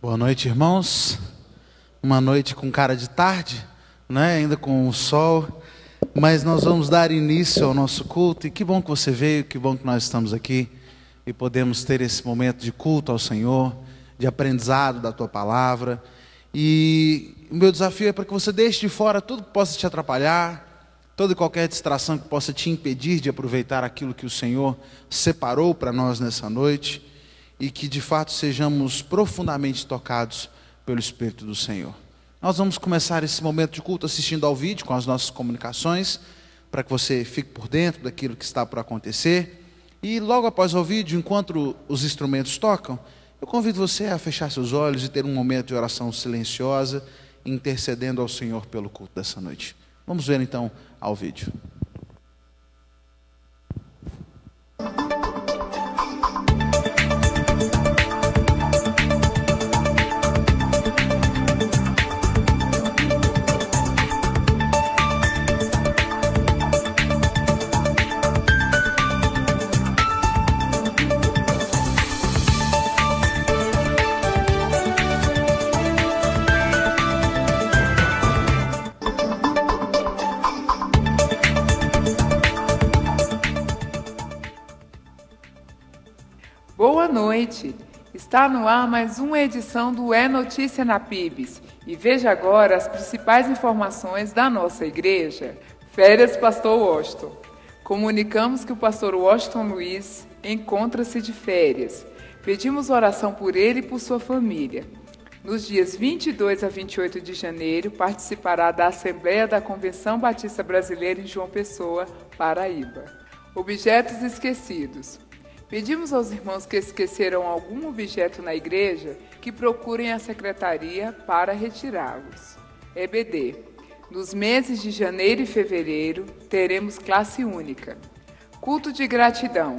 Boa noite, irmãos. Uma noite com cara de tarde, né? Ainda com o sol, mas nós vamos dar início ao nosso culto. E que bom que você veio, que bom que nós estamos aqui e podemos ter esse momento de culto ao Senhor, de aprendizado da Tua Palavra. E o meu desafio é para que você deixe de fora tudo que possa te atrapalhar, toda e qualquer distração que possa te impedir de aproveitar aquilo que o Senhor separou para nós nessa noite, e que de fato sejamos profundamente tocados pelo Espírito do Senhor. Nós vamos começar esse momento de culto assistindo ao vídeo com as nossas comunicações, para que você fique por dentro daquilo que está por acontecer. E logo após o vídeo, enquanto os instrumentos tocam, eu convido você a fechar seus olhos e ter um momento de oração silenciosa, intercedendo ao Senhor pelo culto dessa noite. Vamos ver então ao vídeo. Boa noite! Está no ar mais uma edição do É Notícia na PIBS. E veja agora as principais informações da nossa igreja. Férias Pastor Washington. Comunicamos que o pastor Washington Luiz encontra-se de férias. Pedimos oração por ele e por sua família. Nos dias 22 a 28 de janeiro, participará da Assembleia da Convenção Batista Brasileira em João Pessoa, Paraíba. Objetos esquecidos. Pedimos aos irmãos que esqueceram algum objeto na igreja que procurem a secretaria para retirá-los. EBD. Nos meses de janeiro e fevereiro, teremos classe única. Culto de gratidão.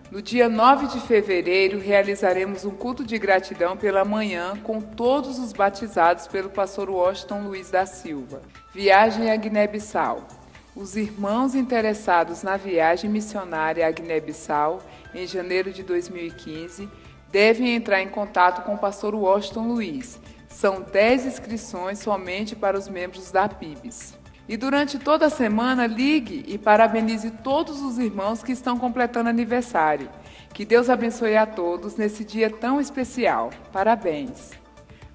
No dia 9 de fevereiro, realizaremos um culto de gratidão pela manhã com todos os batizados pelo pastor Washington Luiz da Silva. Viagem a Guiné-Bissau. Os irmãos interessados na viagem missionária a Guiné-Bissau, em janeiro de 2015, devem entrar em contato com o pastor Washington Luiz. São 10 inscrições somente para os membros da PIBS. E durante toda a semana, ligue e parabenize todos os irmãos que estão completando aniversário. Que Deus abençoe a todos nesse dia tão especial. Parabéns!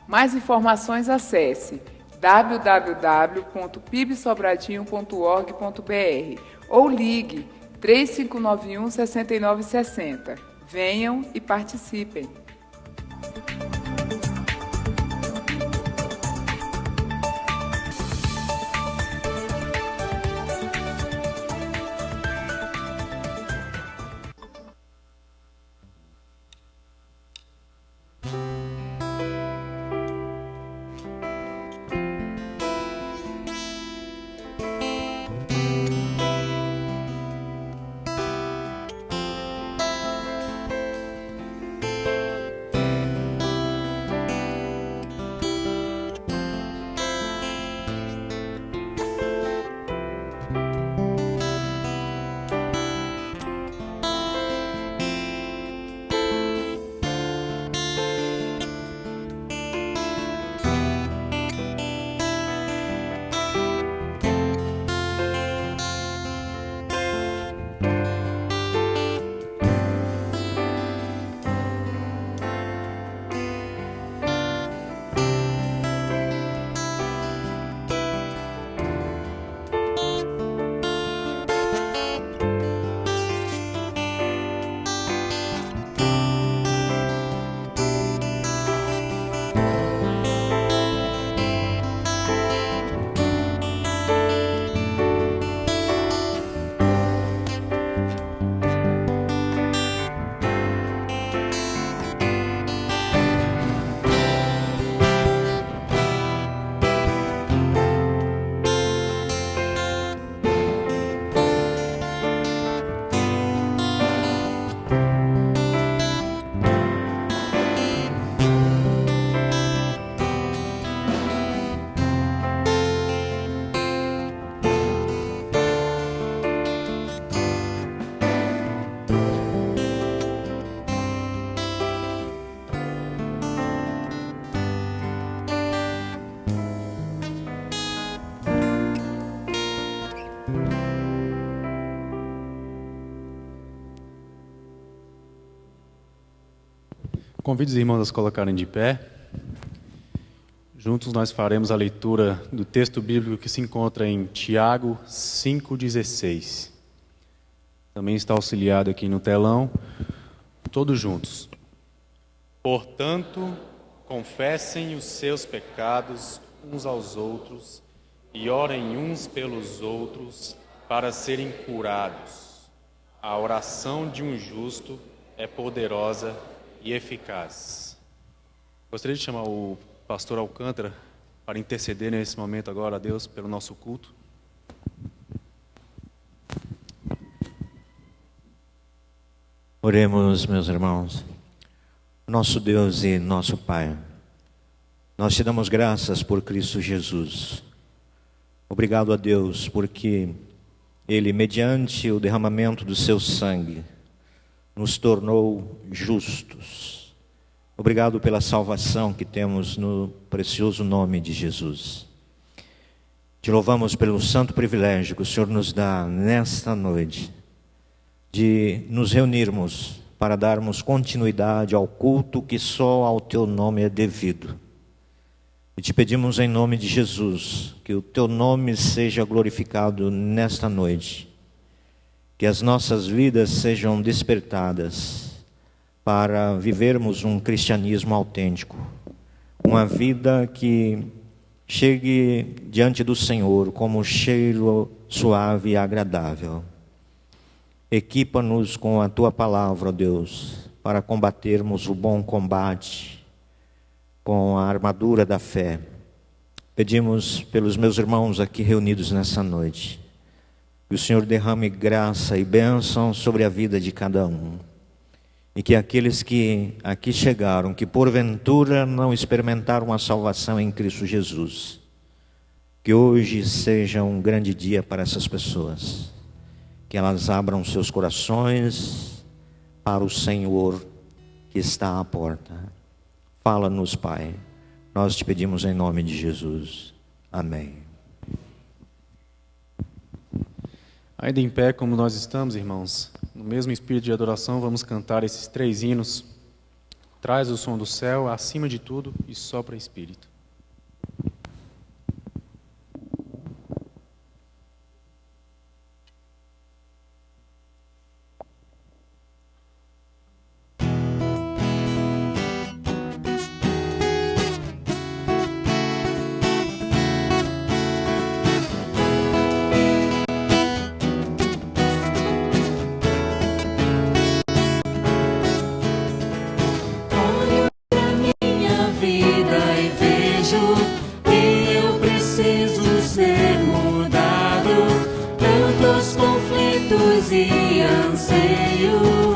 Mais informações, acesse www.pibsobradinho.org.br ou ligue 3591-6960. Venham e participem. Convido os irmãos a se colocarem de pé. Juntos nós faremos a leitura do texto bíblico que se encontra em Tiago 5,16. Também está auxiliado aqui no telão. Todos juntos. Portanto, confessem os seus pecados uns aos outros e orem uns pelos outros para serem curados. A oração de um justo é poderosa e eficaz. Gostaria de chamar o pastor Alcântara para interceder nesse momento agora a Deus pelo nosso culto. Oremos, meus irmãos. Nosso Deus e nosso Pai, nós te damos graças por Cristo Jesus. Obrigado a Deus porque Ele, mediante o derramamento do seu sangue, nos tornou justos. Obrigado pela salvação que temos no precioso nome de Jesus. Te louvamos pelo santo privilégio que o Senhor nos dá nesta noite de nos reunirmos para darmos continuidade ao culto que só ao Teu nome é devido. E te pedimos em nome de Jesus que o Teu nome seja glorificado nesta noite. Que as nossas vidas sejam despertadas para vivermos um cristianismo autêntico. Uma vida que chegue diante do Senhor como cheiro suave e agradável. Equipa-nos com a Tua palavra, ó Deus, para combatermos o bom combate com a armadura da fé. Pedimos pelos meus irmãos aqui reunidos nessa noite, que o Senhor derrame graça e bênção sobre a vida de cada um. E que aqueles que aqui chegaram, que porventura não experimentaram a salvação em Cristo Jesus, que hoje seja um grande dia para essas pessoas. Que elas abram seus corações para o Senhor que está à porta. Fala-nos, Pai. Nós te pedimos em nome de Jesus. Amém. Ainda em pé, como nós estamos, irmãos, no mesmo espírito de adoração, vamos cantar esses 3 hinos. Traz o som do céu, acima de tudo, e sopra espírito. Conflitos e anseios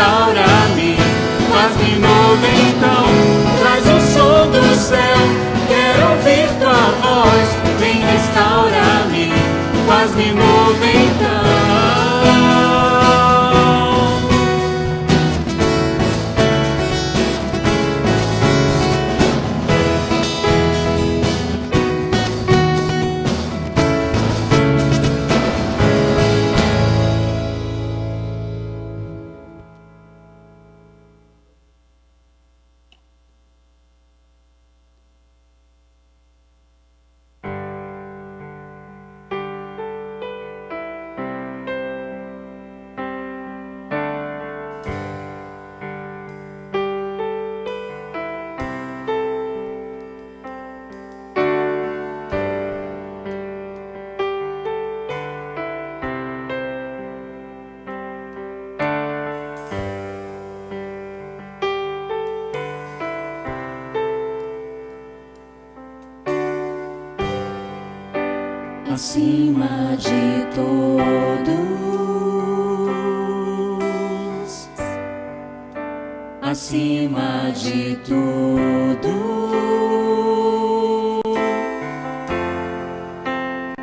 restaura-me, faz-me novo então, traz o som do céu, quero ouvir tua voz, vem restaura-me, faz-me novo então. Acima de todos, acima de tudo,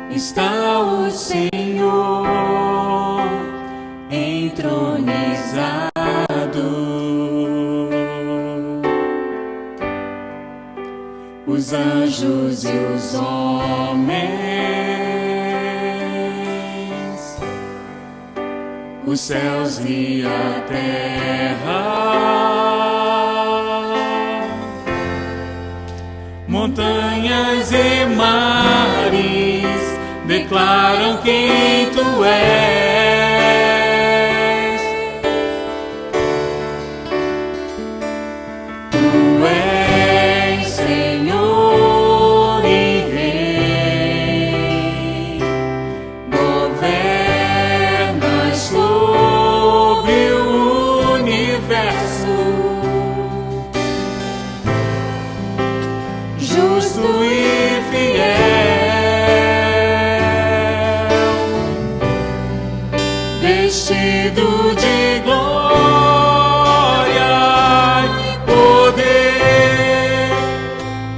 está o Senhor entronizado. Os anjos e os homens, os céus e a terra, montanhas e mares declaram quem tu és. Tu és Senhor e Rei, governas sobre o universo, justo e fiel, vestido de glória e poder,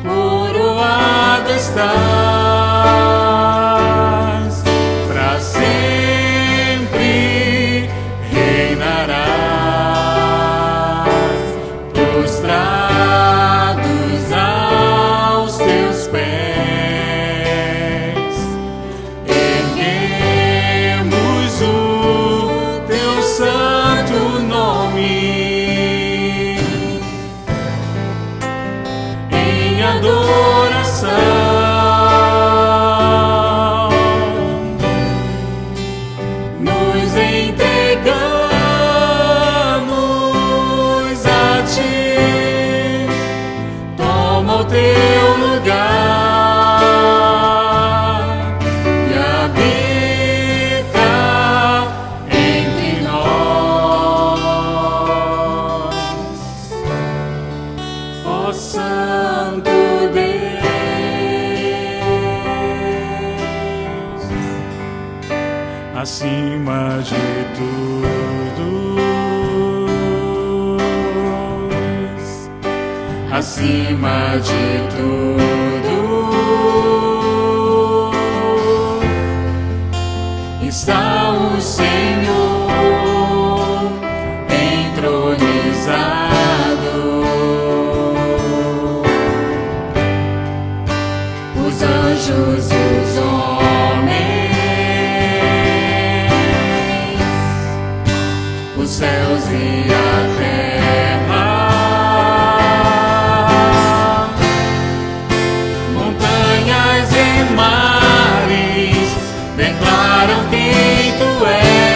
coroado estás, para sempre reinarás, prostrados aos teus pés, erguemos o teu santo nome em adoração. Nos entregamos a ti, toma o teu lugar e habita entre nós, ó Santo Deus. Acima de todos, acima de tudo, está o Senhor entronizado. Os anjos e os homens, os céus e a terra, montanhas e mares declaram quem tu és.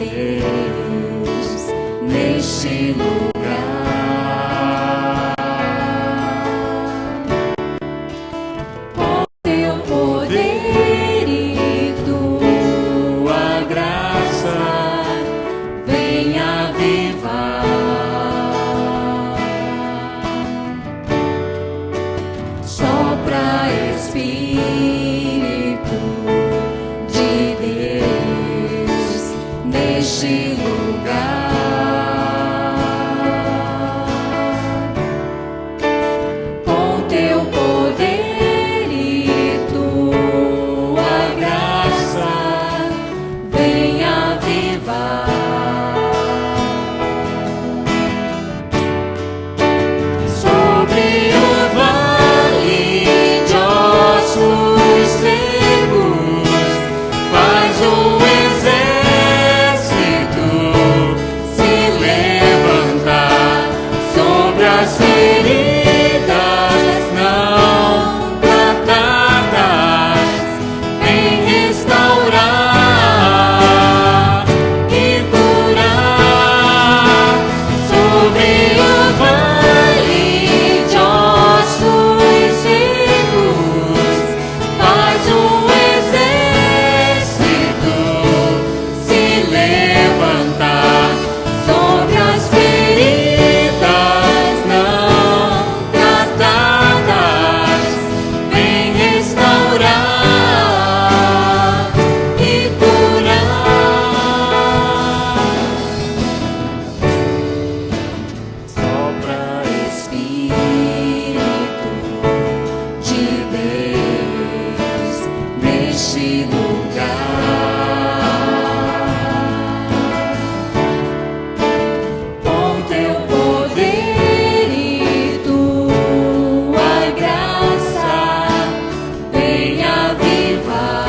Deus neste lugar. Com teu poder e tua graça, vem avivar. Sopra Espírito de Deus neste lugar. Com teu poder e tua graça, vem avivar. Sobre o vale de ossos secos, faz o exército se levantar. Sobre as feridas não tratadas, vem restaurar e curar. Sobre o vale de ossos secos, faz o exército se levantar. Sobre as feridas não tratadas, vem restaurar e curar. Sopra Espírito de Deus neste lugar. Com teu poder e tua graça, vem avivar.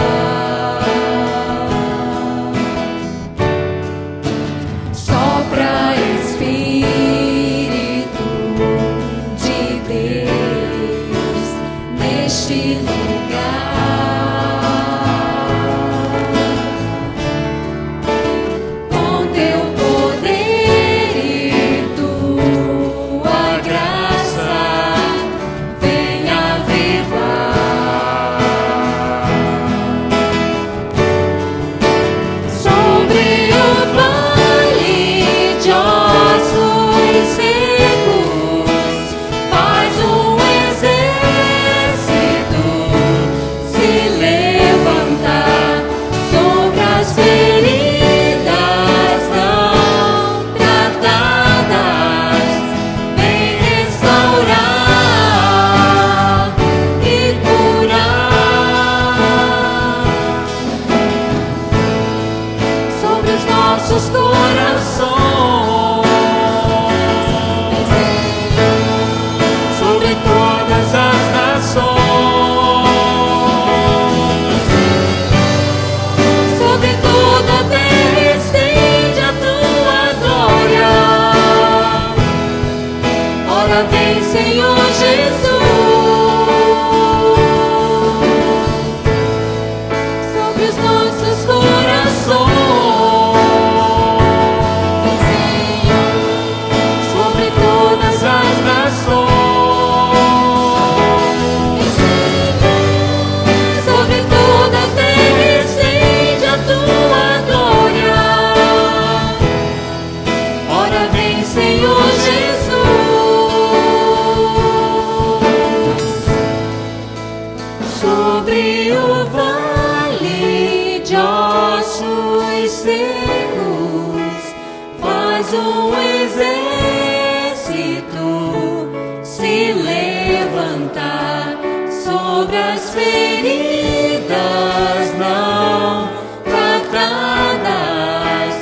Sopra Espírito de Deus neste lugar. Com teu poder e tua graça, vem avivar. Sobre o vale de ossos secos, faz um exército se levantar. Sobre as feridas não tratadas, vem restaurar e curar. Sobre os nossos corações, sobre todas as nações, sobre toda a terra estende a tua glória. Ora vem, Senhor Jesus, sobre os nossos corações, sobre todas as nações, sobre toda a terra estende a tua glória. Ora vem, Senhor Jesus, sobre o vale de ossos secos, faz um exército se levantar. Sobre as feridas não tratadas,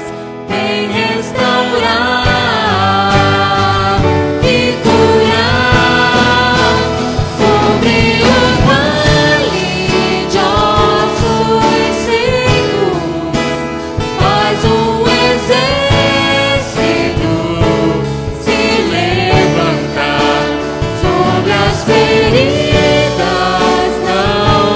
vem restaurar e curar. Sobre o vale de ossos secos, faz um exército se levantar. Sobre as feridas não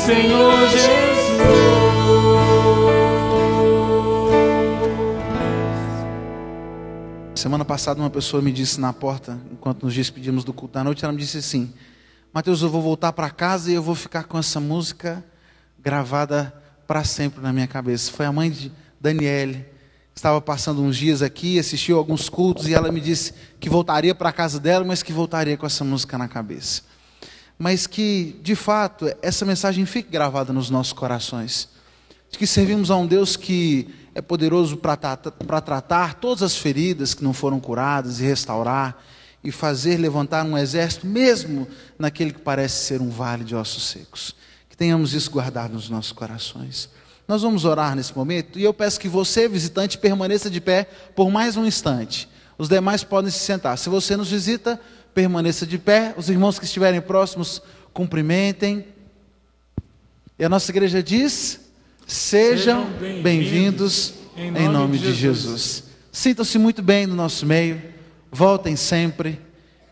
Senhor Jesus. Semana passada uma pessoa me disse na porta, enquanto nos despedimos do culto da noite, ela me disse assim: Mateus, eu vou voltar para casa e eu vou ficar com essa música gravada para sempre na minha cabeça. Foi a mãe de Daniele, que estava passando uns dias aqui, assistiu alguns cultos e ela me disse que voltaria para a casa dela, mas que voltaria com essa música na cabeça. Mas que, de fato, essa mensagem fique gravada nos nossos corações. De que servimos a um Deus que é poderoso para tratar todas as feridas que não foram curadas e restaurar e fazer levantar um exército, mesmo naquele que parece ser um vale de ossos secos. Que tenhamos isso guardado nos nossos corações. Nós vamos orar nesse momento e eu peço que você, visitante, permaneça de pé por mais um instante. Os demais podem se sentar. Se você nos visita, permaneça de pé. Os irmãos que estiverem próximos, cumprimentem. E a nossa igreja diz: sejam bem-vindos em nome de Jesus. Sintam-se muito bem no nosso meio, voltem sempre.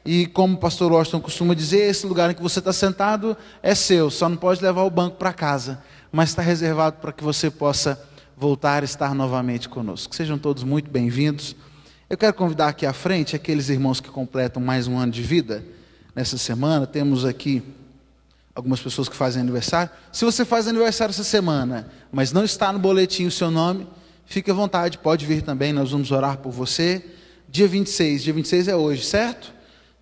E como o pastor Washington costuma dizer, esse lugar em que você está sentado é seu, só não pode levar o banco para casa, mas está reservado para que você possa voltar e estar novamente conosco. Sejam todos muito bem-vindos. Eu quero convidar aqui à frente aqueles irmãos que completam mais um ano de vida nessa semana. Temos aqui algumas pessoas que fazem aniversário. Se você faz aniversário essa semana, mas não está no boletim o seu nome, fique à vontade, pode vir também, nós vamos orar por você. Dia 26 é hoje, certo?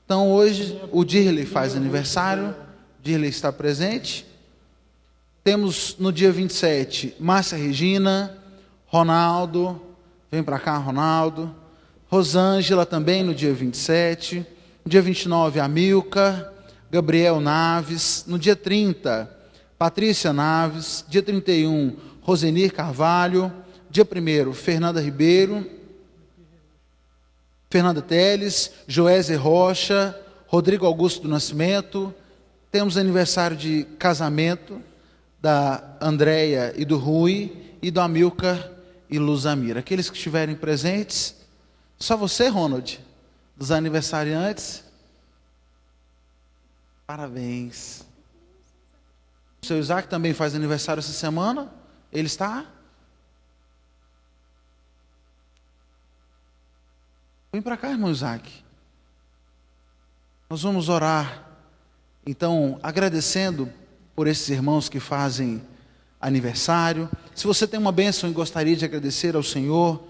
Então hoje o Dirley faz aniversário, Dirley está presente. Temos no dia 27, Márcia Regina, Ronaldo, vem para cá Ronaldo, Rosângela também no dia 27, no dia 29 Amilcar, Gabriel Naves, no dia 30, Patrícia Naves, dia 31, Rosenir Carvalho, dia 1º, Fernanda Ribeiro, Fernanda Teles, Joésia Rocha, Rodrigo Augusto do Nascimento. Temos aniversário de casamento da Andréia e do Rui, e do Amilcar e Luzamira. Aqueles que estiverem presentes, só você, Ronald, dos aniversariantes. Parabéns. O seu Isaac também faz aniversário essa semana. Ele está? Vem para cá, irmão Isaac. Nós vamos orar, então, agradecendo por esses irmãos que fazem aniversário. Se você tem uma bênção e gostaria de agradecer ao Senhor,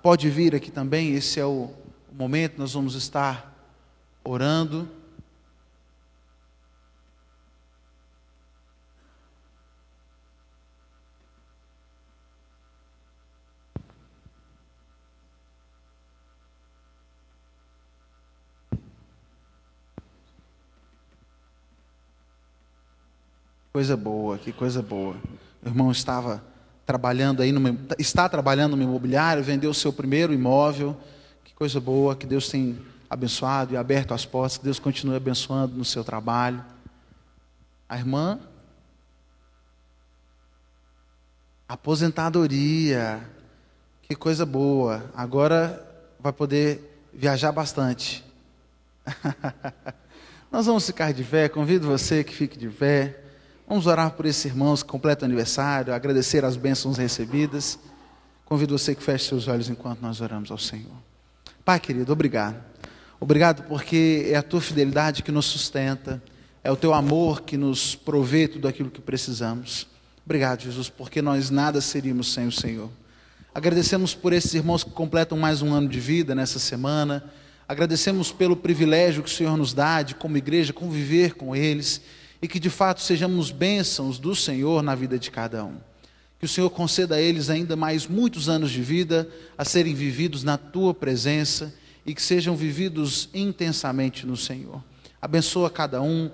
pode vir aqui também. Esse é o momento, nós vamos estar orando. Coisa boa, que coisa boa. O irmão está trabalhando no imobiliário, vendeu o seu primeiro imóvel. Que coisa boa, que Deus tem abençoado e aberto as portas, que Deus continue abençoando no seu trabalho. A irmã, aposentadoria, que coisa boa. Agora vai poder viajar bastante. Nós vamos ficar de pé, convido você que fique de pé. Vamos orar por esses irmãos que completam aniversário, agradecer as bênçãos recebidas. Convido você que feche seus olhos enquanto nós oramos ao Senhor. Pai querido, obrigado. Obrigado porque é a tua fidelidade que nos sustenta, é o teu amor que nos provê tudo aquilo que precisamos. Obrigado, Jesus, porque nós nada seríamos sem o Senhor. Agradecemos por esses irmãos que completam mais um ano de vida nessa semana. Agradecemos pelo privilégio que o Senhor nos dá de, como igreja, conviver com eles. E que de fato sejamos bênçãos do Senhor na vida de cada um. Que o Senhor conceda a eles ainda mais muitos anos de vida a serem vividos na tua presença e que sejam vividos intensamente no Senhor. Abençoa cada um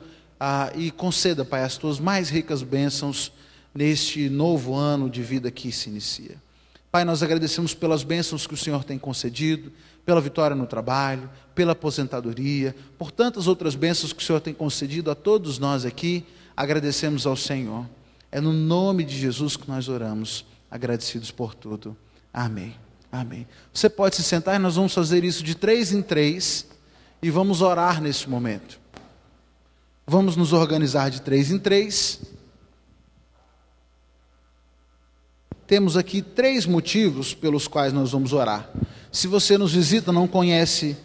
e conceda, Pai, as tuas mais ricas bênçãos neste novo ano de vida que se inicia. Pai, nós agradecemos pelas bênçãos que o Senhor tem concedido, pela vitória no trabalho, pela aposentadoria, por tantas outras bênçãos que o Senhor tem concedido a todos nós aqui. Agradecemos ao Senhor. É no nome de Jesus que nós oramos, agradecidos por tudo. Amém. Amém. Você pode se sentar e nós vamos fazer isso de 3 em 3 e vamos orar nesse momento. Vamos nos organizar de 3 em 3. temos aqui 3 motivos pelos quais nós vamos orar. Se você nos visita, não conhece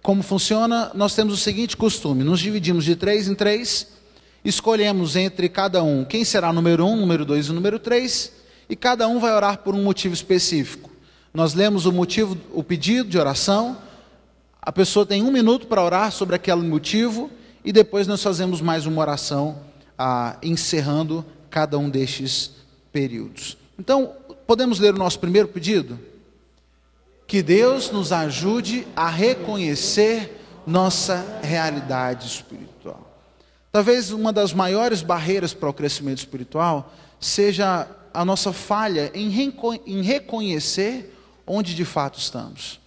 como funciona, nós temos o seguinte costume: nos dividimos de 3 em 3, escolhemos entre cada um quem será o número 1, número 2 e o número 3, e cada um vai orar por um motivo específico. Nós lemos o motivo, o pedido de oração, a pessoa tem 1 minuto para orar sobre aquele motivo, e depois nós fazemos mais uma oração, encerrando cada um destes períodos. Então, podemos ler o nosso primeiro pedido? Que Deus nos ajude a reconhecer nossa realidade espiritual. Talvez uma das maiores barreiras para o crescimento espiritual seja a nossa falha em reconhecer onde de fato estamos.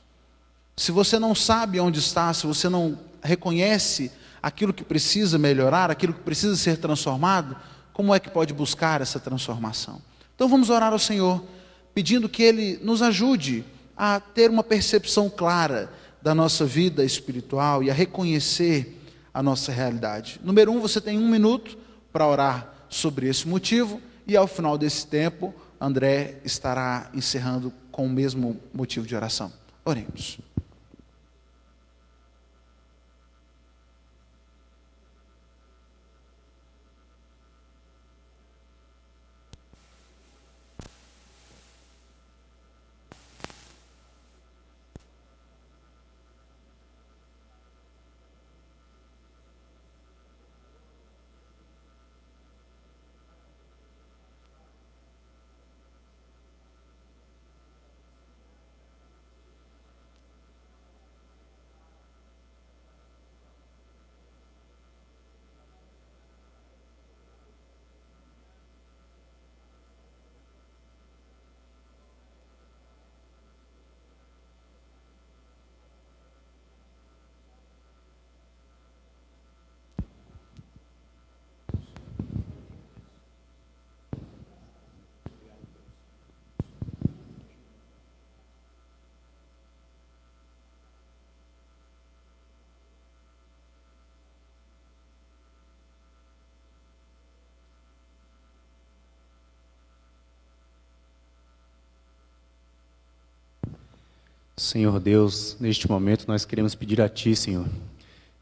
Se você não sabe onde está, se você não reconhece aquilo que precisa melhorar, aquilo que precisa ser transformado, como é que pode buscar essa transformação? Então vamos orar ao Senhor, pedindo que Ele nos ajude a ter uma percepção clara da nossa vida espiritual e a reconhecer a nossa realidade. Número 1, você tem 1 minuto para orar sobre esse motivo, e ao final desse tempo, André estará encerrando com o mesmo motivo de oração. Oremos. Senhor Deus, neste momento nós queremos pedir a Ti, Senhor,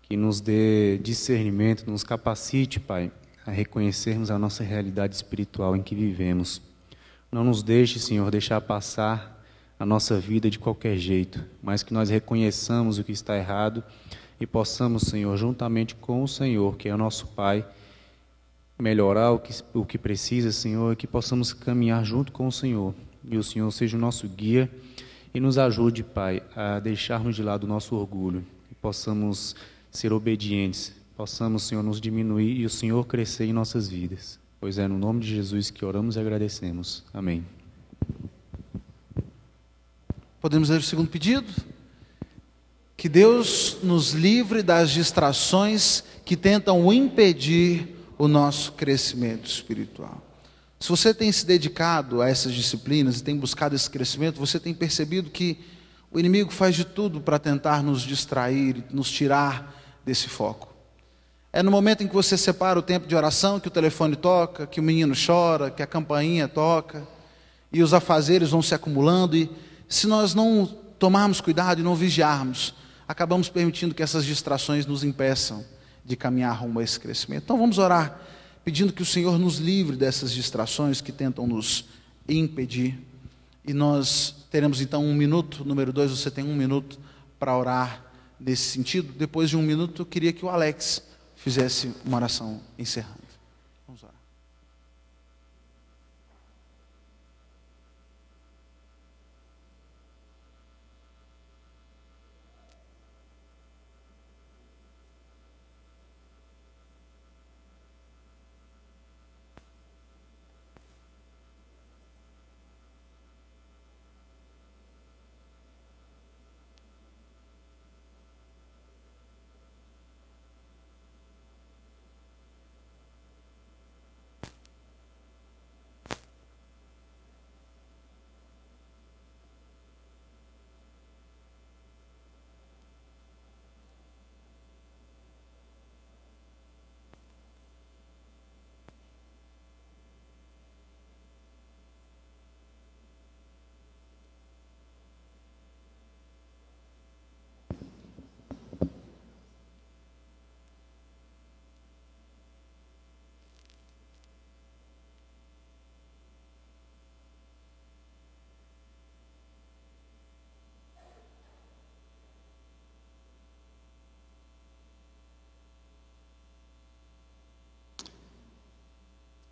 que nos dê discernimento, nos capacite, Pai, a reconhecermos a nossa realidade espiritual em que vivemos. Não nos deixe, Senhor, deixar passar a nossa vida de qualquer jeito, mas que nós reconheçamos o que está errado e possamos, Senhor, juntamente com o Senhor, que é o nosso Pai, melhorar o que precisa, Senhor, e que possamos caminhar junto com o Senhor, e o Senhor seja o nosso guia. E nos ajude, Pai, a deixarmos de lado o nosso orgulho, e possamos ser obedientes, possamos, Senhor, nos diminuir e o Senhor crescer em nossas vidas. Pois é no nome de Jesus que oramos e agradecemos. Amém. Podemos ler o segundo pedido? Que Deus nos livre das distrações que tentam impedir o nosso crescimento espiritual. Se você tem se dedicado a essas disciplinas e tem buscado esse crescimento, você tem percebido que o inimigo faz de tudo para tentar nos distrair, nos tirar desse foco. É no momento em que você separa o tempo de oração que o telefone toca, que o menino chora, que a campainha toca, e os afazeres vão se acumulando, e se nós não tomarmos cuidado e não vigiarmos, acabamos permitindo que essas distrações nos impeçam de caminhar rumo a esse crescimento. Então vamos orar, pedindo que o Senhor nos livre dessas distrações que tentam nos impedir. E nós teremos então 1 minuto. Número 2, você tem 1 minuto para orar nesse sentido. Depois de 1 minuto, eu queria que o Alex fizesse uma oração encerrando. Vamos orar.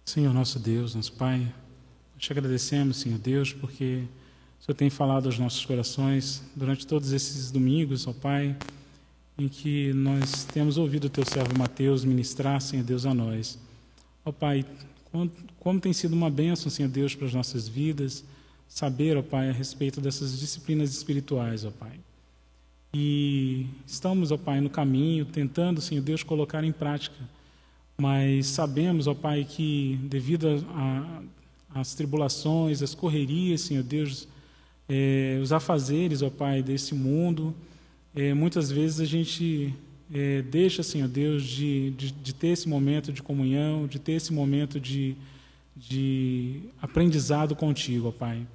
Senhor nosso Deus, nosso Pai, nós te agradecemos, Senhor Deus, porque o Senhor tem falado aos nossos corações durante todos esses domingos, ó Pai, em que nós temos ouvido o Teu servo Mateus ministrar, Senhor Deus, a nós. Ó Pai, como tem sido uma bênção, Senhor Deus, para as nossas vidas, saber, ó Pai, a respeito dessas disciplinas espirituais, ó Pai. E estamos, ó Pai, no caminho, tentando, Senhor Deus, colocar em prática. Mas sabemos, ó Pai, que devido às tribulações, às correrias, Senhor Deus, os afazeres, ó Pai, desse mundo, muitas vezes a gente deixa, Senhor Deus, de ter esse momento de comunhão, de ter esse momento de aprendizado contigo, ó Pai.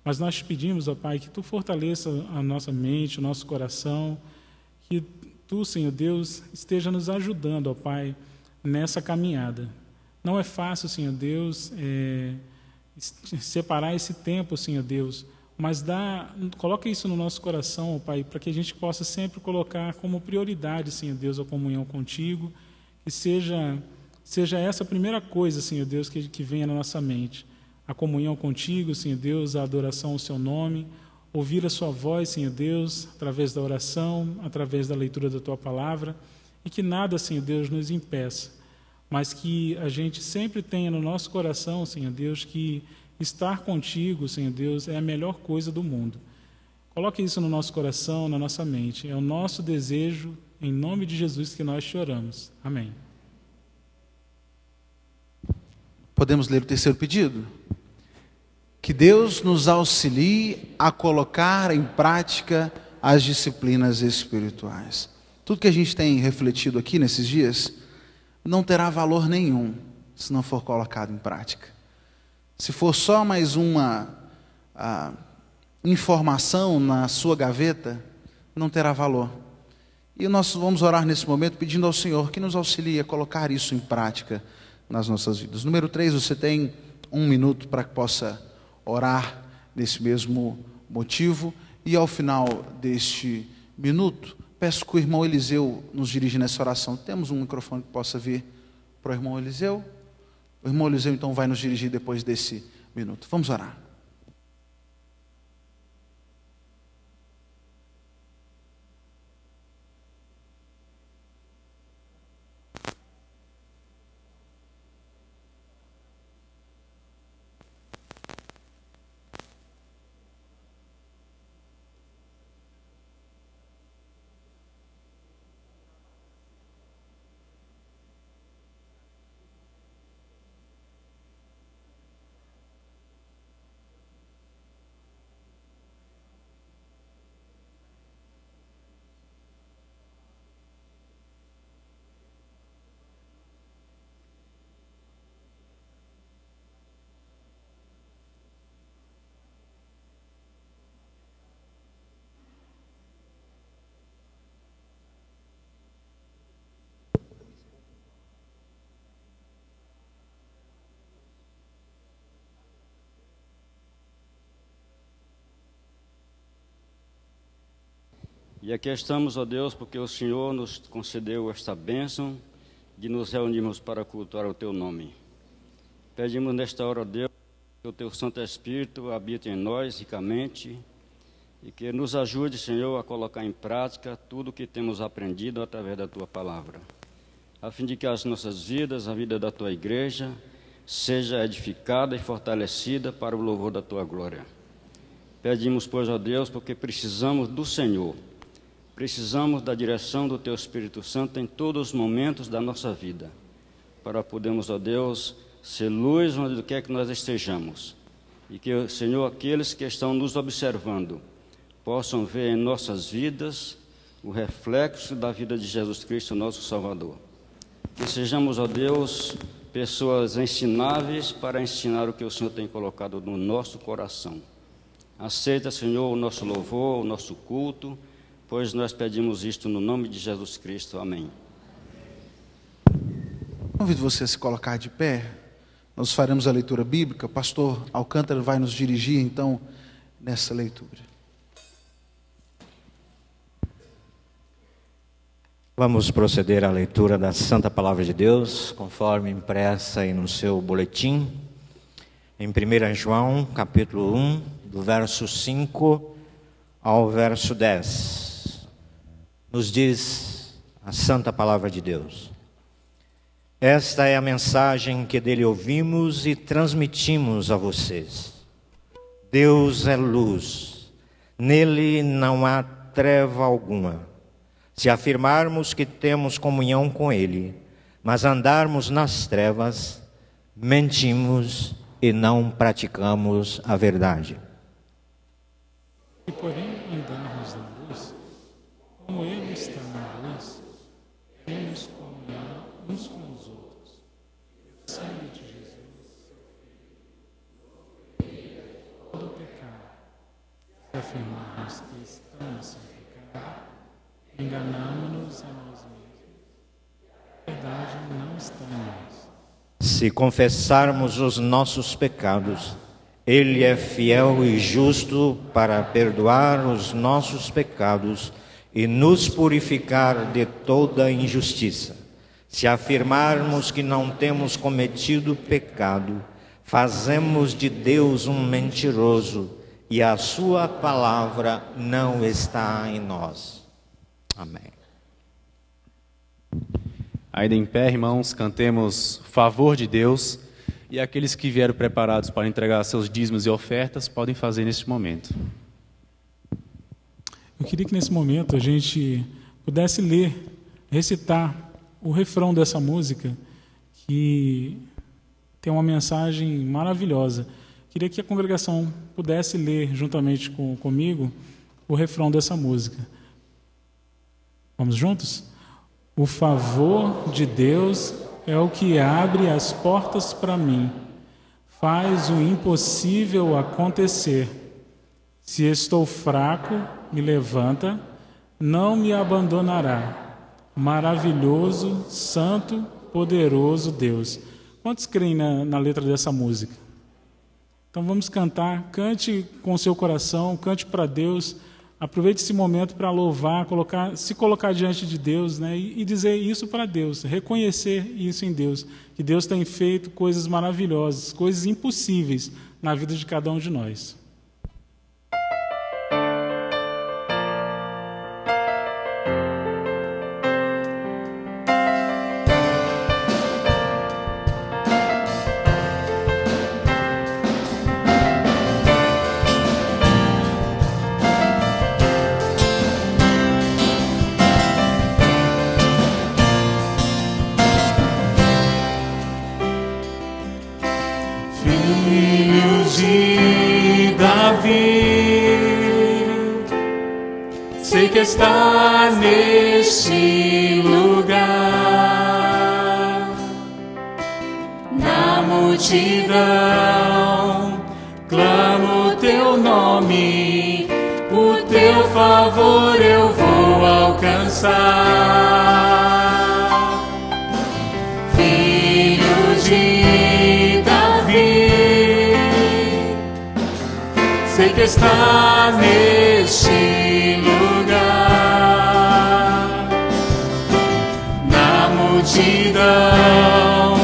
Mas nós te pedimos, ó Pai, que Tu fortaleça a nossa mente, o nosso coração, que Tu, Senhor Deus, esteja nos ajudando, ó Pai, nessa caminhada. Não é fácil, Senhor Deus, separar esse tempo, Senhor Deus, mas coloca isso no nosso coração, ó Pai, para que a gente possa sempre colocar como prioridade, Senhor Deus, a comunhão contigo, que seja essa a primeira coisa, Senhor Deus, que venha na nossa mente. A comunhão contigo, Senhor Deus, a adoração ao Seu nome, ouvir a Sua voz, Senhor Deus, através da oração, através da leitura da Tua palavra, e que nada, Senhor Deus, nos impeça, mas que a gente sempre tenha no nosso coração, Senhor Deus, que estar contigo, Senhor Deus, é a melhor coisa do mundo. Coloque isso no nosso coração, na nossa mente. É o nosso desejo, em nome de Jesus, que nós te oramos. Amém. Podemos ler o terceiro pedido? Que Deus nos auxilie a colocar em prática as disciplinas espirituais. Tudo que a gente tem refletido aqui nesses dias não terá valor nenhum se não for colocado em prática. Se for só mais uma informação na sua gaveta, não terá valor. E nós vamos orar nesse momento pedindo ao Senhor que nos auxilie a colocar isso em prática nas nossas vidas. Número 3, você tem 1 minuto para que possa orar nesse mesmo motivo. E ao final deste minuto, peço que o irmão Eliseu nos dirija nessa oração. Temos um microfone que possa vir para o irmão Eliseu? O irmão Eliseu então vai nos dirigir depois desse minuto. Vamos orar. E aqui estamos, ó Deus, porque o Senhor nos concedeu esta bênção de nos reunirmos para cultuar o Teu nome. Pedimos nesta hora, ó Deus, que o Teu Santo Espírito habite em nós ricamente e que nos ajude, Senhor, a colocar em prática tudo o que temos aprendido através da Tua palavra, a fim de que as nossas vidas, a vida da Tua igreja, seja edificada e fortalecida para o louvor da Tua glória. Pedimos, pois, ó Deus, porque precisamos do Senhor. Precisamos da direção do Teu Espírito Santo em todos os momentos da nossa vida, para podermos, ó Deus, ser luz onde quer que nós estejamos. E que, Senhor, aqueles que estão nos observando possam ver em nossas vidas o reflexo da vida de Jesus Cristo, nosso Salvador. Que sejamos, ó Deus, pessoas ensináveis para ensinar o que o Senhor tem colocado no nosso coração. Aceita, Senhor, o nosso louvor, o nosso culto, pois nós pedimos isto no nome de Jesus Cristo. Amém. Convido você a se colocar de pé. Nós faremos a leitura bíblica. O pastor Alcântara vai nos dirigir, então, nessa leitura. Vamos proceder à leitura da Santa Palavra de Deus, conforme impressa aí no seu boletim, em 1 João, capítulo 1, do verso 5 ao verso 10. Nos diz a Santa Palavra de Deus: esta é a mensagem que dele ouvimos e transmitimos a vocês. Deus é luz, nele não há treva alguma. Se afirmarmos que temos comunhão com ele, mas andarmos nas trevas, mentimos e não praticamos a verdade. Se porém andarmos na luz, como ele está na luz, temos comunhão uns com os outros. O sangue de Jesus, todo pecado. Se afirmarmos que estamos sem pecado, enganamos-nos a nós mesmos. A verdade não está em nós. Se confessarmos os nossos pecados, ele é fiel e justo para perdoar os nossos pecados e nos purificar de toda injustiça. Se afirmarmos que não temos cometido pecado, fazemos de Deus um mentiroso e a sua palavra não está em nós. Amém. Ainda em pé, irmãos, cantemos Favor de Deus, e aqueles que vieram preparados para entregar seus dízimos e ofertas podem fazer neste momento. Eu queria que nesse momento a gente pudesse ler, recitar o refrão dessa música, que tem uma mensagem maravilhosa. Queria que a congregação pudesse ler juntamente comigo o refrão dessa música. Vamos juntos? O favor de Deus é o que abre as portas para mim, faz o impossível acontecer. Se estou fraco, me levanta, não me abandonará. Maravilhoso, santo, poderoso Deus. Quantos creem na letra dessa música? Então vamos cantar, cante com o seu coração, cante para Deus. Aproveite esse momento para louvar, se colocar diante de Deus, né, e dizer isso para Deus, reconhecer isso em Deus, que Deus tem feito coisas maravilhosas, coisas impossíveis na vida de cada um de nós. Filhos de Davi, sei que está neste lugar, na multidão, clamo teu nome, o teu favor eu vou alcançar. Filhos de sei que está neste lugar, na multidão,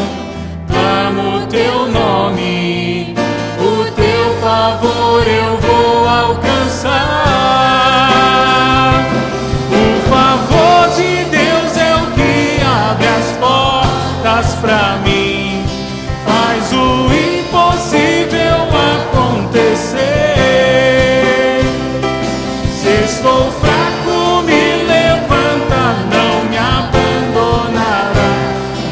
clamo teu nome, o teu favor eu vou alcançar. O favor de Deus é o que abre as portas para mim, faz o impossível acontecer. Estou fraco, me levanta, não me abandonará.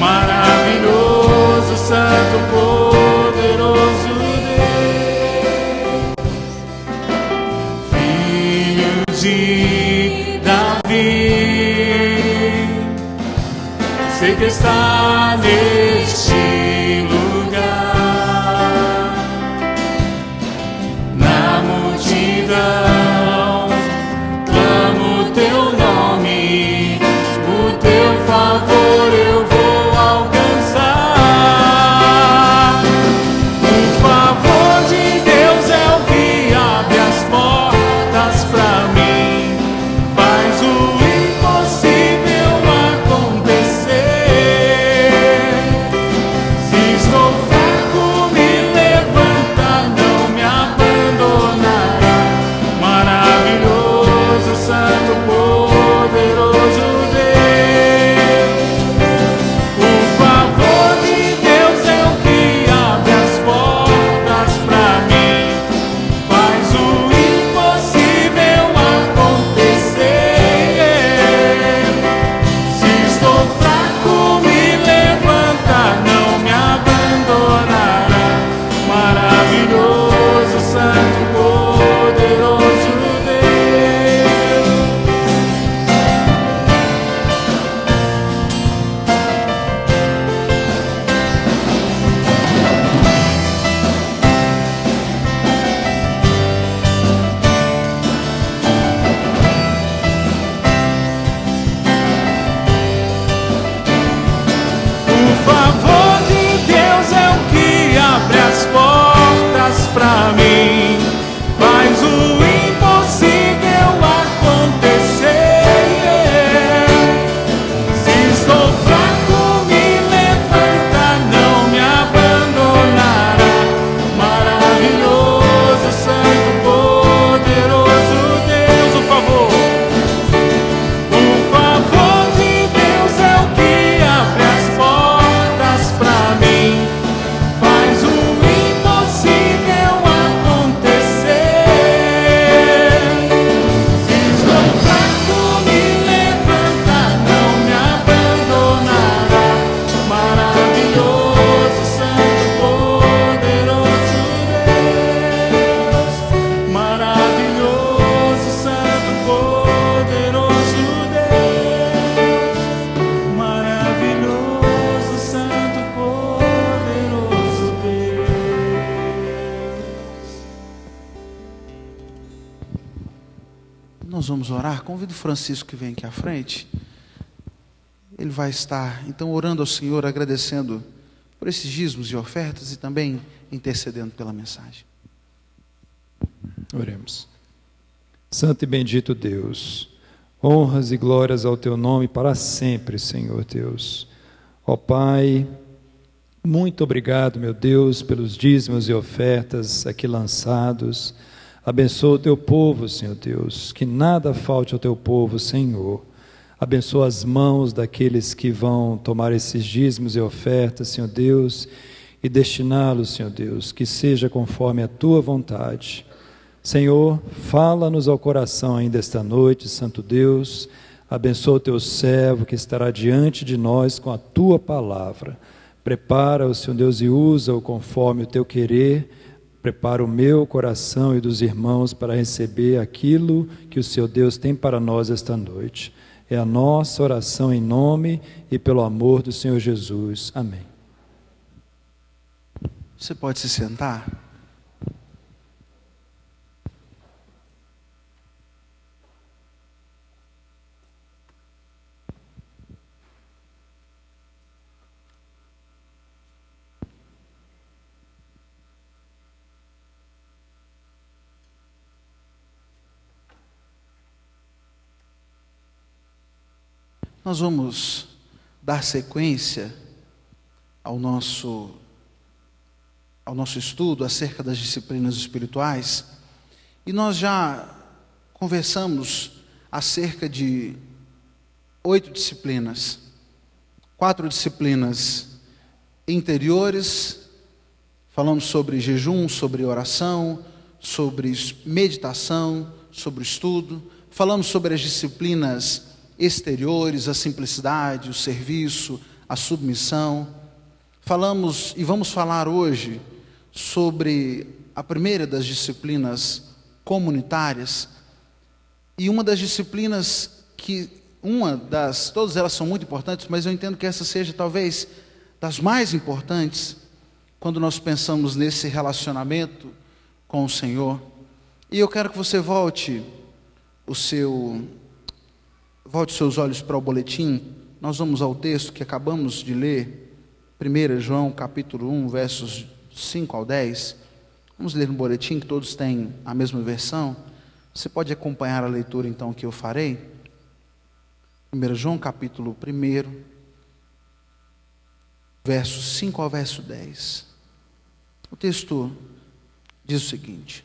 Maravilhoso, santo, poderoso Deus. Filho de Davi, sei que está neste mim, faz o impossível acontecer. Se estou fraco, me levanta, não me abandonará. Maravilhoso, santo, poderoso Deus. Maravilhoso, santo, poderoso Deus. Maravilhoso, santo, poderoso Deus. Nós vamos orar. Convido o Francisco que vem aqui à frente. Ele vai estar, então, orando ao Senhor, agradecendo por esses dízimos e ofertas e também intercedendo pela mensagem. Oremos. Santo e bendito Deus, honras e glórias ao Teu nome para sempre, Senhor Deus. Ó Pai, muito obrigado, meu Deus, pelos dízimos e ofertas aqui lançados. Abençoa o Teu povo, Senhor Deus, que nada falte ao Teu povo, Senhor. Abençoa as mãos daqueles que vão tomar esses dízimos e ofertas, Senhor Deus, e destiná-los, Senhor Deus, que seja conforme a Tua vontade. Senhor, fala-nos ao coração ainda esta noite, Santo Deus. Abençoa o Teu servo que estará diante de nós com a Tua palavra. Prepara-o, Senhor Deus, e usa-o conforme o Teu querer. Prepara o meu coração e dos irmãos para receber aquilo que o Senhor Deus tem para nós esta noite. É a nossa oração em nome e pelo amor do Senhor Jesus. Amém. Você pode se sentar? Nós vamos dar sequência ao nosso estudo acerca das disciplinas espirituais, e nós já conversamos acerca de 8 disciplinas, 4 disciplinas interiores, falamos sobre jejum, sobre oração, sobre meditação, sobre estudo, falamos sobre as disciplinas exteriores, a simplicidade, o serviço, a submissão. Falamos e vamos falar hoje sobre a primeira das disciplinas comunitárias, e uma das disciplinas todas elas são muito importantes, mas eu entendo que essa seja talvez das mais importantes quando nós pensamos nesse relacionamento com o Senhor. E eu quero que você volte os seus olhos para o boletim. Nós vamos ao texto que acabamos de ler, 1 João capítulo 1, versos 5 ao 10. Vamos ler no boletim, que todos têm a mesma versão. Você pode acompanhar a leitura então que eu farei. 1 João capítulo 1, versos 5 ao verso 10. O texto diz o seguinte: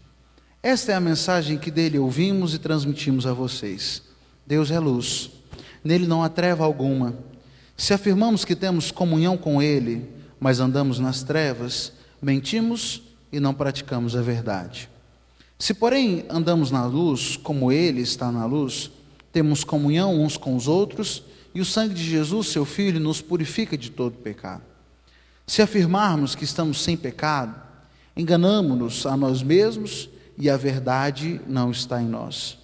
esta é a mensagem que dele ouvimos e transmitimos a vocês. Deus é luz, nele não há treva alguma. Se afirmamos que temos comunhão com Ele, mas andamos nas trevas, mentimos e não praticamos a verdade. Se, porém, andamos na luz, como Ele está na luz, temos comunhão uns com os outros, e o sangue de Jesus, seu Filho, nos purifica de todo pecado. Se afirmarmos que estamos sem pecado, enganamo-nos a nós mesmos, e a verdade não está em nós.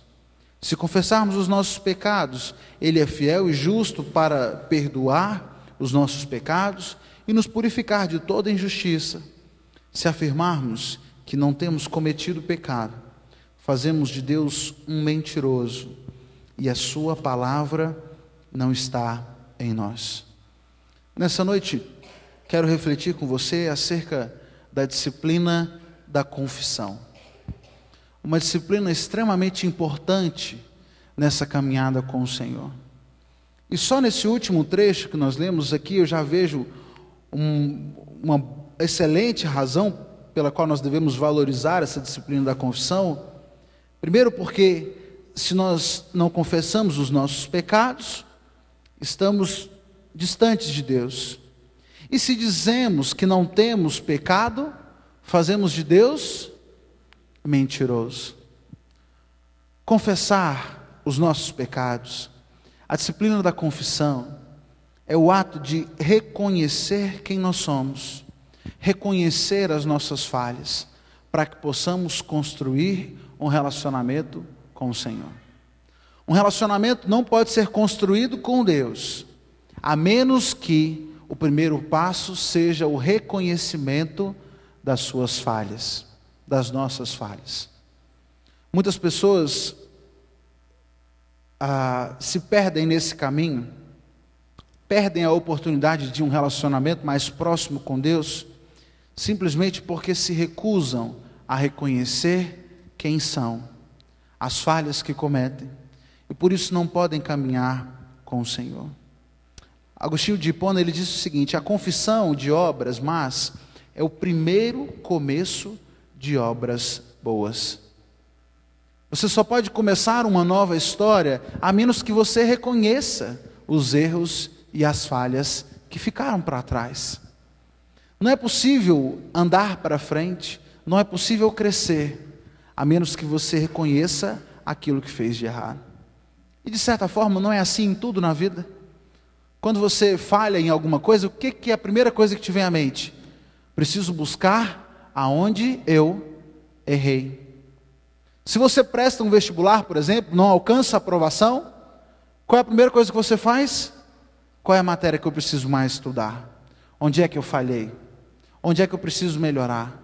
Se confessarmos os nossos pecados, Ele é fiel e justo para perdoar os nossos pecados e nos purificar de toda injustiça. Se afirmarmos que não temos cometido pecado, fazemos de Deus um mentiroso e a sua palavra não está em nós. Nessa noite, quero refletir com você acerca da disciplina da confissão. Uma disciplina extremamente importante nessa caminhada com o Senhor. E só nesse último trecho que nós lemos aqui, eu já vejo uma excelente razão pela qual nós devemos valorizar essa disciplina da confissão. Primeiro, porque se nós não confessamos os nossos pecados, estamos distantes de Deus. E se dizemos que não temos pecado, fazemos de Deus mentiroso. Confessar os nossos pecados, a disciplina da confissão, é o ato de reconhecer quem nós somos, reconhecer as nossas falhas, para que possamos construir um relacionamento com o Senhor. Um relacionamento não pode ser construído com Deus, a menos que o primeiro passo seja o reconhecimento das suas falhas, das nossas falhas. Muitas pessoas se perdem nesse caminho, perdem a oportunidade de um relacionamento mais próximo com Deus, simplesmente porque se recusam a reconhecer quem são, as falhas que cometem, e por isso não podem caminhar com o Senhor. Agostinho de Hipona, ele diz o seguinte: a confissão de obras más é o primeiro começo de obras boas. Você só pode começar uma nova história a menos que você reconheça os erros e as falhas que ficaram para trás. Não é possível andar para frente, não é possível crescer, a menos que você reconheça aquilo que fez de errado. E de certa forma não é assim em tudo na vida. Quando você falha em alguma coisa, o que é a primeira coisa que te vem à mente? Preciso buscar aonde eu errei. Se você presta um vestibular, por exemplo, não alcança a aprovação, qual é a primeira coisa que você faz? Qual é a matéria que eu preciso mais estudar? Onde é que eu falhei? Onde é que eu preciso melhorar?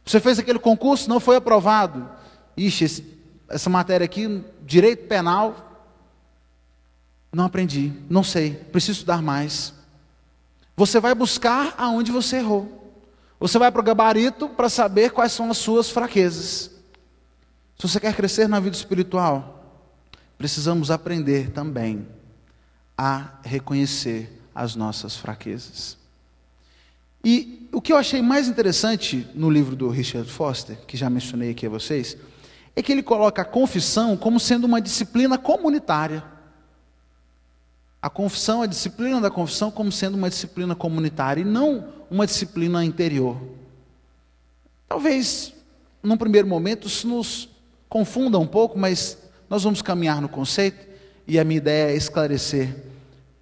Você fez aquele concurso, não foi aprovado. Ixi, essa matéria aqui, direito penal, não aprendi, não sei, preciso estudar mais. Você vai buscar aonde você errou. Você vai para o gabarito para saber quais são as suas fraquezas. Se você quer crescer na vida espiritual, precisamos aprender também a reconhecer as nossas fraquezas. E o que eu achei mais interessante no livro do Richard Foster, que já mencionei aqui a vocês, é que ele coloca a confissão como sendo uma disciplina comunitária. A confissão, a disciplina da confissão como sendo uma disciplina comunitária e não uma disciplina interior. Talvez, num primeiro momento, isso nos confunda um pouco, mas nós vamos caminhar no conceito e a minha ideia é esclarecer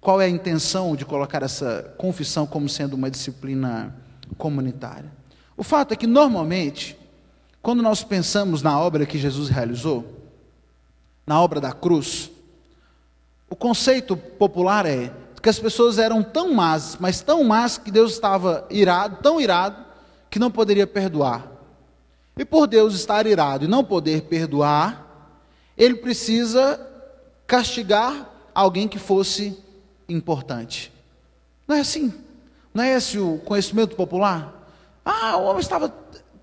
qual é a intenção de colocar essa confissão como sendo uma disciplina comunitária. O fato é que, normalmente, quando nós pensamos na obra que Jesus realizou, na obra da cruz, o conceito popular é que as pessoas eram tão más, mas tão más que Deus estava irado, tão irado, que não poderia perdoar. E por Deus estar irado e não poder perdoar, Ele precisa castigar alguém que fosse importante. Não é assim? Não é esse o conhecimento popular? O homem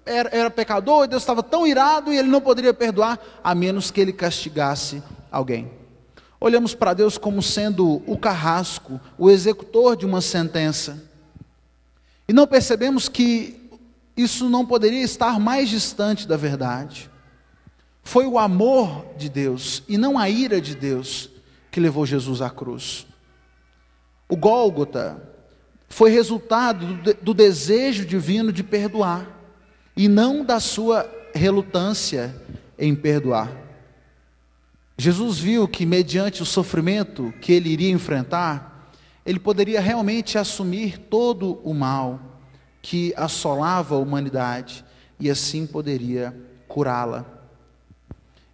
era pecador e Deus estava tão irado e Ele não poderia perdoar, a menos que Ele castigasse alguém. Olhamos para Deus como sendo o carrasco, o executor de uma sentença. E não percebemos que isso não poderia estar mais distante da verdade. Foi o amor de Deus e não a ira de Deus que levou Jesus à cruz. O Gólgota foi resultado do desejo divino de perdoar e não da sua relutância em perdoar. Jesus viu que mediante o sofrimento que ele iria enfrentar, ele poderia realmente assumir todo o mal que assolava a humanidade e assim poderia curá-la.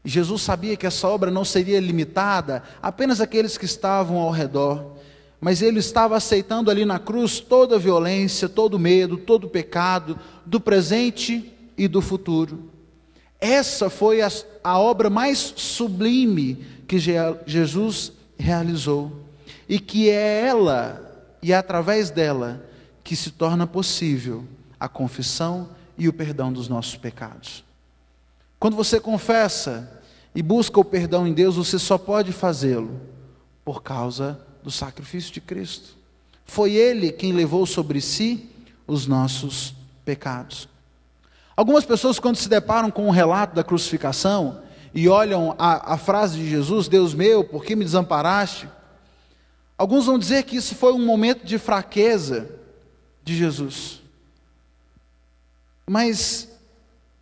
E Jesus sabia que essa obra não seria limitada apenas àqueles que estavam ao redor, mas ele estava aceitando ali na cruz toda a violência, todo o medo, todo o pecado, do presente e do futuro. Essa foi a obra mais sublime que Jesus realizou, e que é ela, e é através dela, que se torna possível a confissão e o perdão dos nossos pecados. Quando você confessa e busca o perdão em Deus, você só pode fazê-lo por causa do sacrifício de Cristo. Foi Ele quem levou sobre si os nossos pecados. Algumas pessoas, quando se deparam com o relato da crucificação e olham a frase de Jesus, Deus meu, por que me desamparaste? Alguns vão dizer que isso foi um momento de fraqueza de Jesus. Mas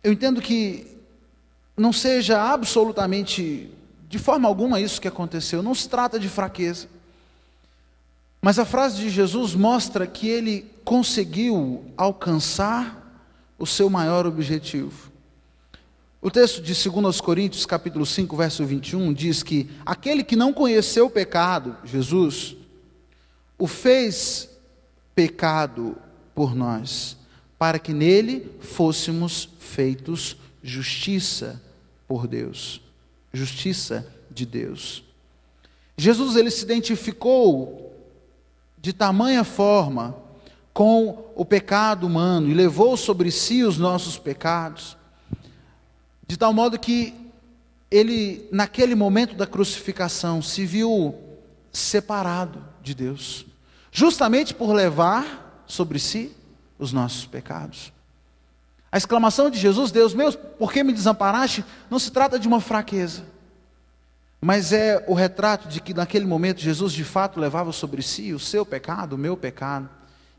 eu entendo que não seja absolutamente, de forma alguma, isso que aconteceu. Não se trata de fraqueza. Mas a frase de Jesus mostra que ele conseguiu alcançar o seu maior objetivo. O texto de 2 Coríntios, capítulo 5, verso 21, diz que aquele que não conheceu o pecado, Jesus, o fez pecado por nós, para que nele fôssemos feitos justiça por Deus, justiça de Deus. Jesus, ele se identificou de tamanha forma com o pecado humano e levou sobre si os nossos pecados, de tal modo que ele, naquele momento da crucificação, se viu separado de Deus, justamente por levar sobre si os nossos pecados. A exclamação de Jesus, Deus meu, por que me desamparaste? Não se trata de uma fraqueza, mas é o retrato de que naquele momento Jesus de fato levava sobre si o seu pecado, o meu pecado,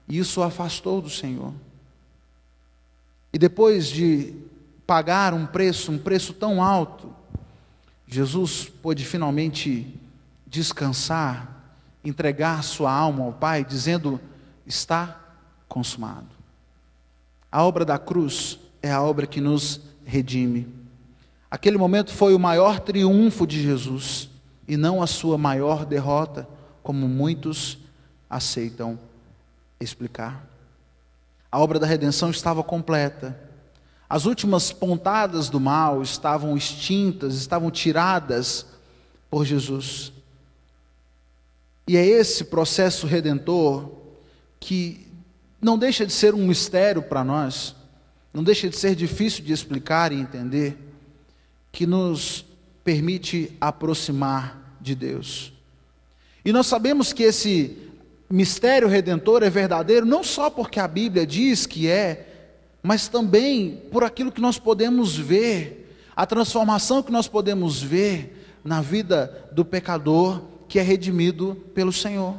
e isso o afastou do Senhor. E depois de pagar um preço tão alto, Jesus pôde finalmente descansar, entregar sua alma ao Pai, dizendo: está consumado. A obra da cruz é a obra que nos redime. Aquele momento foi o maior triunfo de Jesus e não a sua maior derrota, como muitos aceitam explicar. A obra da redenção estava completa. As últimas pontadas do mal estavam extintas, estavam tiradas por Jesus. E é esse processo redentor que não deixa de ser um mistério para nós, não deixa de ser difícil de explicar e entender, que nos permite aproximar de Deus. E nós sabemos que esse mistério redentor é verdadeiro, não só porque a Bíblia diz que é, mas também por aquilo que nós podemos ver, a transformação que nós podemos ver na vida do pecador que é redimido pelo Senhor.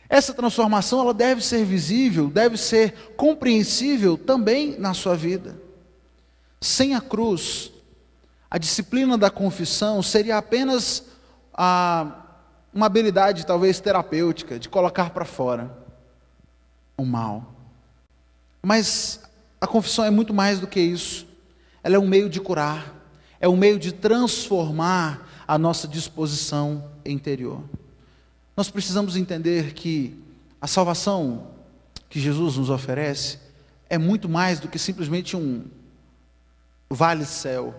Essa transformação, ela deve ser visível, deve ser compreensível também na sua vida. Sem a cruz, a disciplina da confissão seria apenas uma habilidade talvez terapêutica, de colocar para fora o mal. Mas a confissão é muito mais do que isso. Ela é um meio de curar, é um meio de transformar a nossa disposição interior. Nós precisamos entender que a salvação que Jesus nos oferece é muito mais do que simplesmente um vale-céu,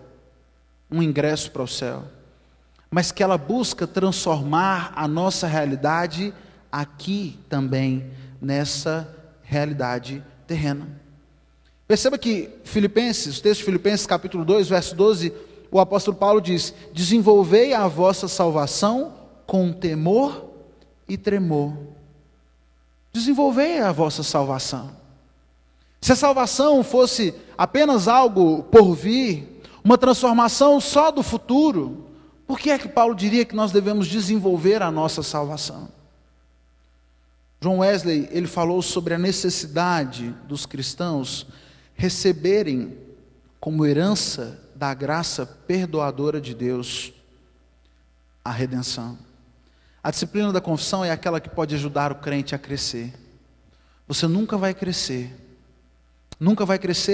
um ingresso para o céu, mas que ela busca transformar a nossa realidade aqui também, nessa realidade terrena. Perceba que Filipenses, o texto de Filipenses capítulo 2, verso 12, o apóstolo Paulo diz: desenvolvei a vossa salvação com temor e tremor. Desenvolvei a vossa salvação. Se a salvação fosse apenas algo por vir, uma transformação só do futuro, por que é que Paulo diria que nós devemos desenvolver a nossa salvação? John Wesley, ele falou sobre a necessidade dos cristãos receberem como herança da graça perdoadora de Deus a redenção. A disciplina da confissão é aquela que pode ajudar o crente a crescer. Você nunca vai crescer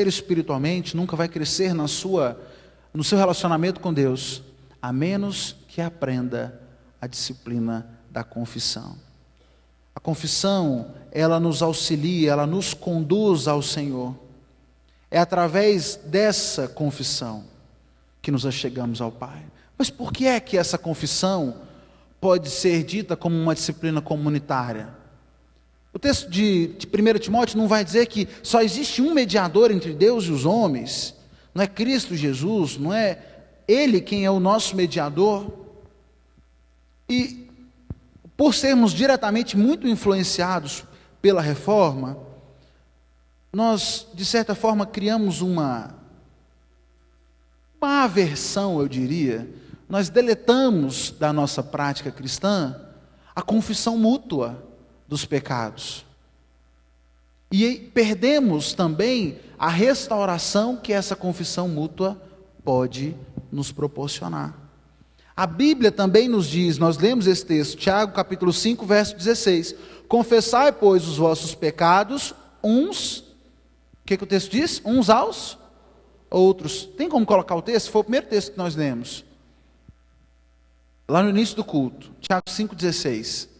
espiritualmente, nunca vai crescer no seu relacionamento com Deus, a menos que aprenda a disciplina da confissão. A confissão, ela nos auxilia, ela nos conduz ao Senhor. É através dessa confissão que nos achegamos ao Pai. Mas por que é que essa confissão pode ser dita como uma disciplina comunitária? O texto de 1 Timóteo não vai dizer que só existe um mediador entre Deus e os homens, não é Cristo Jesus, não é Ele quem é o nosso mediador. E por sermos diretamente muito influenciados pela reforma, nós, de certa forma, criamos uma aversão, eu diria. Nós deletamos da nossa prática cristã a confissão mútua dos pecados. E perdemos também a restauração que essa confissão mútua pode nos proporcionar. A Bíblia também nos diz, nós lemos esse texto, Tiago capítulo 5, verso 16, confessai, pois, os vossos pecados uns, o que o texto diz? Uns aos outros. Tem como colocar o texto? Foi o primeiro texto que nós lemos, lá no início do culto, Tiago 5,16.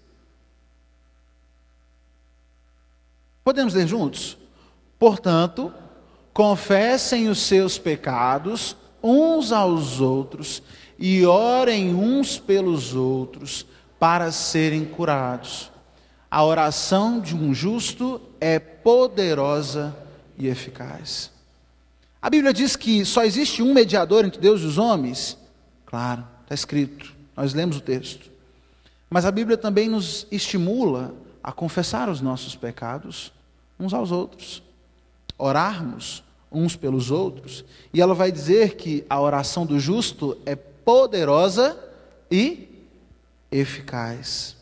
Podemos ler juntos? Portanto, confessem os seus pecados uns aos outros e orem uns pelos outros para serem curados. A oração de um justo é poderosa e eficaz. A Bíblia diz que só existe um mediador entre Deus e os homens. Claro, está escrito, nós lemos o texto. Mas a Bíblia também nos estimula a confessar os nossos pecados uns aos outros, orarmos uns pelos outros, e ela vai dizer que a oração do justo é poderosa e eficaz.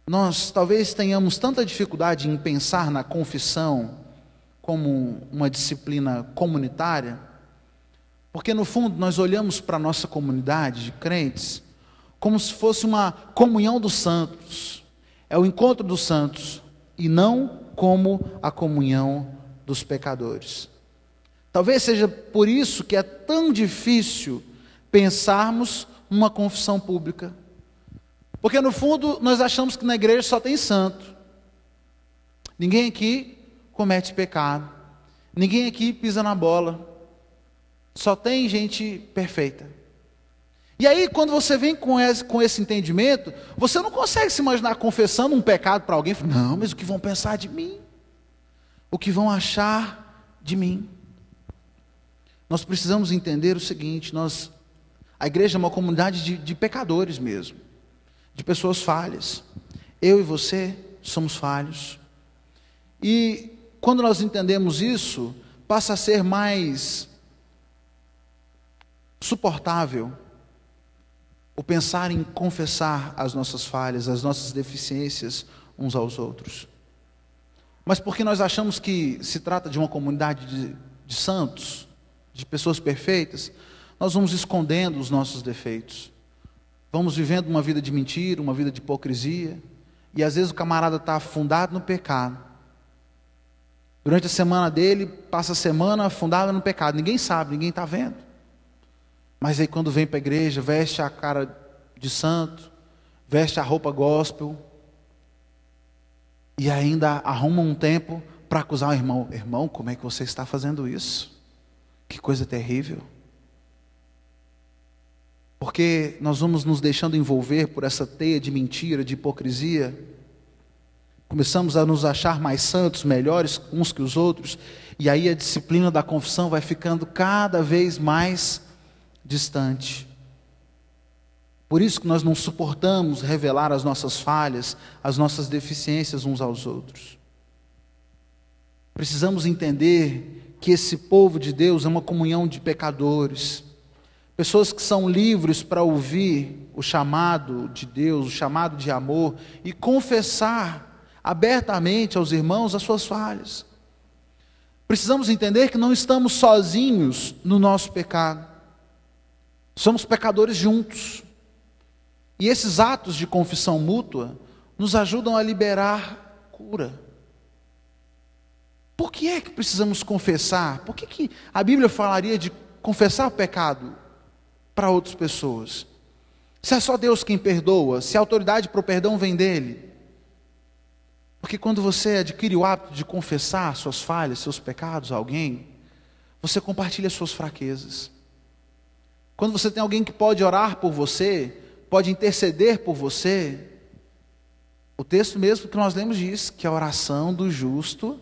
Nós talvez tenhamos tanta dificuldade em pensar na confissão como uma disciplina comunitária, porque no fundo nós olhamos para a nossa comunidade de crentes como se fosse uma comunhão dos santos, é o encontro dos santos, e não como a comunhão dos pecadores. Talvez seja por isso que é tão difícil pensarmos numa confissão pública, porque no fundo nós achamos que na igreja só tem santo, ninguém aqui comete pecado, ninguém aqui pisa na bola, só tem gente perfeita. E aí, quando você vem com esse entendimento, você não consegue se imaginar confessando um pecado para alguém. Não, mas o que vão pensar de mim? O que vão achar de mim? Nós precisamos entender o seguinte, a igreja é uma comunidade de pecadores mesmo, de pessoas falhas. Eu e você somos falhos. E quando nós entendemos isso, passa a ser mais suportável o pensar em confessar as nossas falhas, as nossas deficiências uns aos outros. Mas porque nós achamos que se trata de uma comunidade de santos, de pessoas perfeitas, nós vamos escondendo os nossos defeitos. Vamos vivendo uma vida de mentira, uma vida de hipocrisia, e às vezes o camarada está afundado no pecado. Durante a semana dele, passa a semana afundado no pecado, ninguém sabe, ninguém está vendo. Mas aí quando vem para a igreja, veste a cara de santo, veste a roupa gospel, e ainda arruma um tempo para acusar o irmão. Irmão, como é que você está fazendo isso? Que coisa terrível. Porque nós vamos nos deixando envolver por essa teia de mentira, de hipocrisia. Começamos a nos achar mais santos, melhores uns que os outros, e aí a disciplina da confissão vai ficando cada vez mais distante. Por isso que nós não suportamos revelar as nossas falhas, as nossas deficiências uns aos outros. Precisamos entender que esse povo de Deus é uma comunhão de pecadores, pessoas que são livres para ouvir o chamado de Deus, o chamado de amor, e confessar abertamente aos irmãos as suas falhas. Precisamos entender que não estamos sozinhos no nosso pecado. Somos pecadores juntos. E esses atos de confissão mútua nos ajudam a liberar cura. Por que é que precisamos confessar? Por que a Bíblia falaria de confessar o pecado para outras pessoas? Se é só Deus quem perdoa, se a autoridade para o perdão vem dele. Porque quando você adquire o hábito de confessar suas falhas, seus pecados a alguém, você compartilha suas fraquezas. Quando você tem alguém que pode orar por você, pode interceder por você, o texto mesmo que nós lemos diz que a oração do justo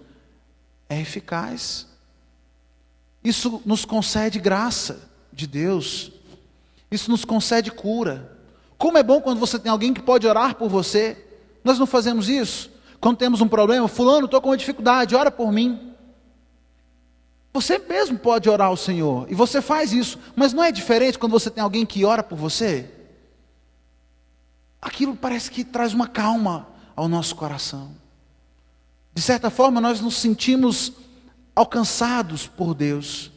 é eficaz. Isso nos concede graça de Deus, isso nos concede cura. Como é bom quando você tem alguém que pode orar por você. Nós não fazemos isso? Quando temos um problema, fulano, estou com uma dificuldade, ora por mim. Você mesmo pode orar ao Senhor, e você faz isso, mas não é diferente quando você tem alguém que ora por você? Aquilo parece que traz uma calma ao nosso coração. De certa forma, nós nos sentimos alcançados por Deus.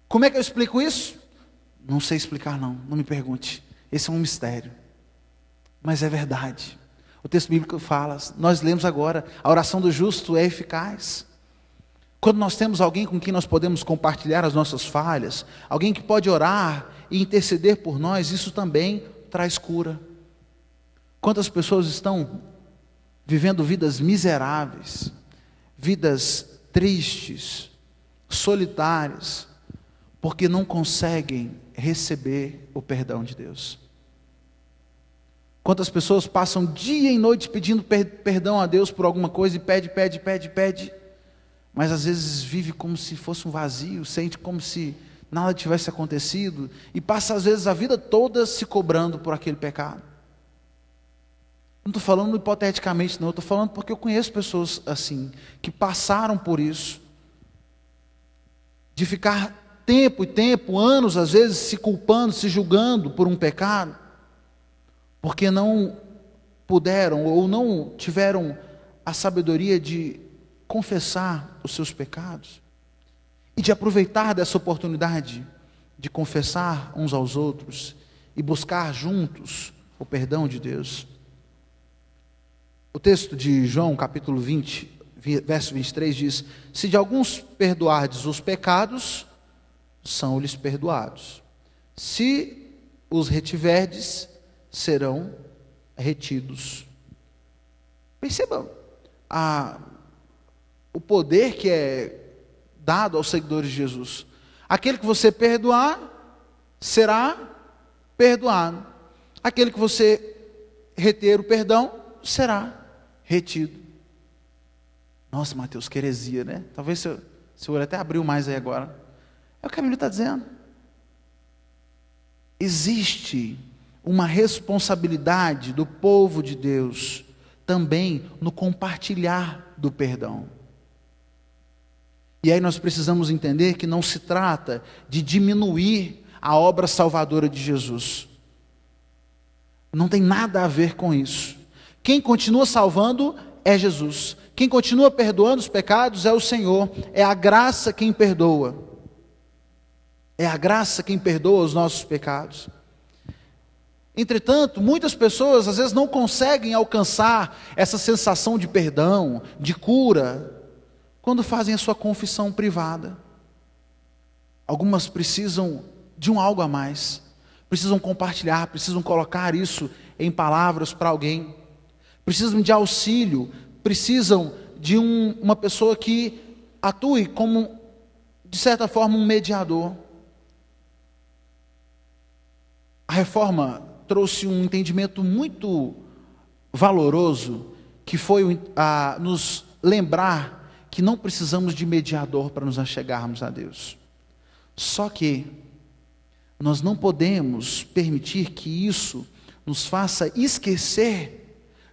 Como é que eu explico isso? Não sei explicar não me pergunte. Esse é um mistério. Mas é verdade. O texto bíblico fala, nós lemos agora, a oração do justo é eficaz. Quando nós temos alguém com quem nós podemos compartilhar as nossas falhas, alguém que pode orar e interceder por nós, isso também traz cura. Quantas pessoas estão vivendo vidas miseráveis, vidas tristes, solitárias, porque não conseguem receber o perdão de Deus. Quantas pessoas passam dia e noite pedindo perdão a Deus por alguma coisa e pede, mas às vezes vive como se fosse um vazio, sente como se nada tivesse acontecido e passa às vezes a vida toda se cobrando por aquele pecado. Não estou falando hipoteticamente não, eu estou falando porque eu conheço pessoas assim, que passaram por isso, de ficar tempo e tempo, anos às vezes se culpando, se julgando por um pecado, porque não puderam ou não tiveram a sabedoria de confessar os seus pecados e de aproveitar dessa oportunidade de confessar uns aos outros e buscar juntos o perdão de Deus. O texto de João, capítulo 20, verso 23 diz: se de alguns perdoardes os pecados, são-lhes perdoados. Se os retiverdes, serão retidos. Percebam o poder que é dado aos seguidores de Jesus. Aquele que você perdoar, será perdoado. Aquele que você reter o perdão, será retido. Nossa, Mateus, que heresia, né? Talvez seu olho até abriu mais aí agora. É o que a Bíblia está dizendo. Existe uma responsabilidade do povo de Deus também no compartilhar do perdão. E aí nós precisamos entender que não se trata de diminuir a obra salvadora de Jesus. Não tem nada a ver com isso. Quem continua salvando é Jesus. Quem continua perdoando os pecados é o Senhor. É a graça quem perdoa. É a graça quem perdoa os nossos pecados. Entretanto, muitas pessoas às vezes não conseguem alcançar essa sensação de perdão, de cura, quando fazem a sua confissão privada. Algumas precisam de algo a mais, precisam compartilhar, precisam colocar isso em palavras para alguém, precisam de auxílio, precisam de uma pessoa que atue como, de certa forma, um mediador. A reforma trouxe um entendimento muito valoroso, que foi nos lembrar que não precisamos de mediador para nos achegarmos a Deus. Só que nós não podemos permitir que isso nos faça esquecer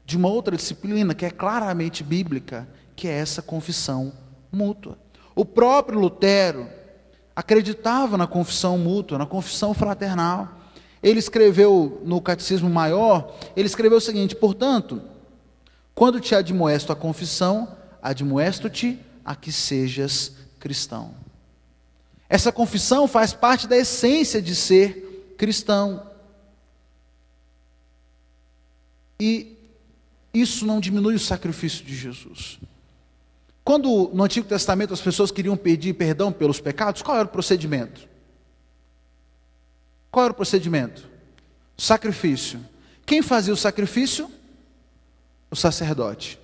de uma outra disciplina que é claramente bíblica, que é essa confissão mútua. O próprio Lutero acreditava na confissão mútua, na confissão fraternal. Ele escreveu no Catecismo Maior, ele escreveu o seguinte: portanto, quando te admoesto a confissão, admoesto-te a que sejas cristão. Essa confissão faz parte da essência de ser cristão. E isso não diminui o sacrifício de Jesus. Quando no Antigo Testamento as pessoas queriam pedir perdão pelos pecados, qual era o procedimento? Qual era o procedimento? Sacrifício. Quem fazia o sacrifício? O sacerdote.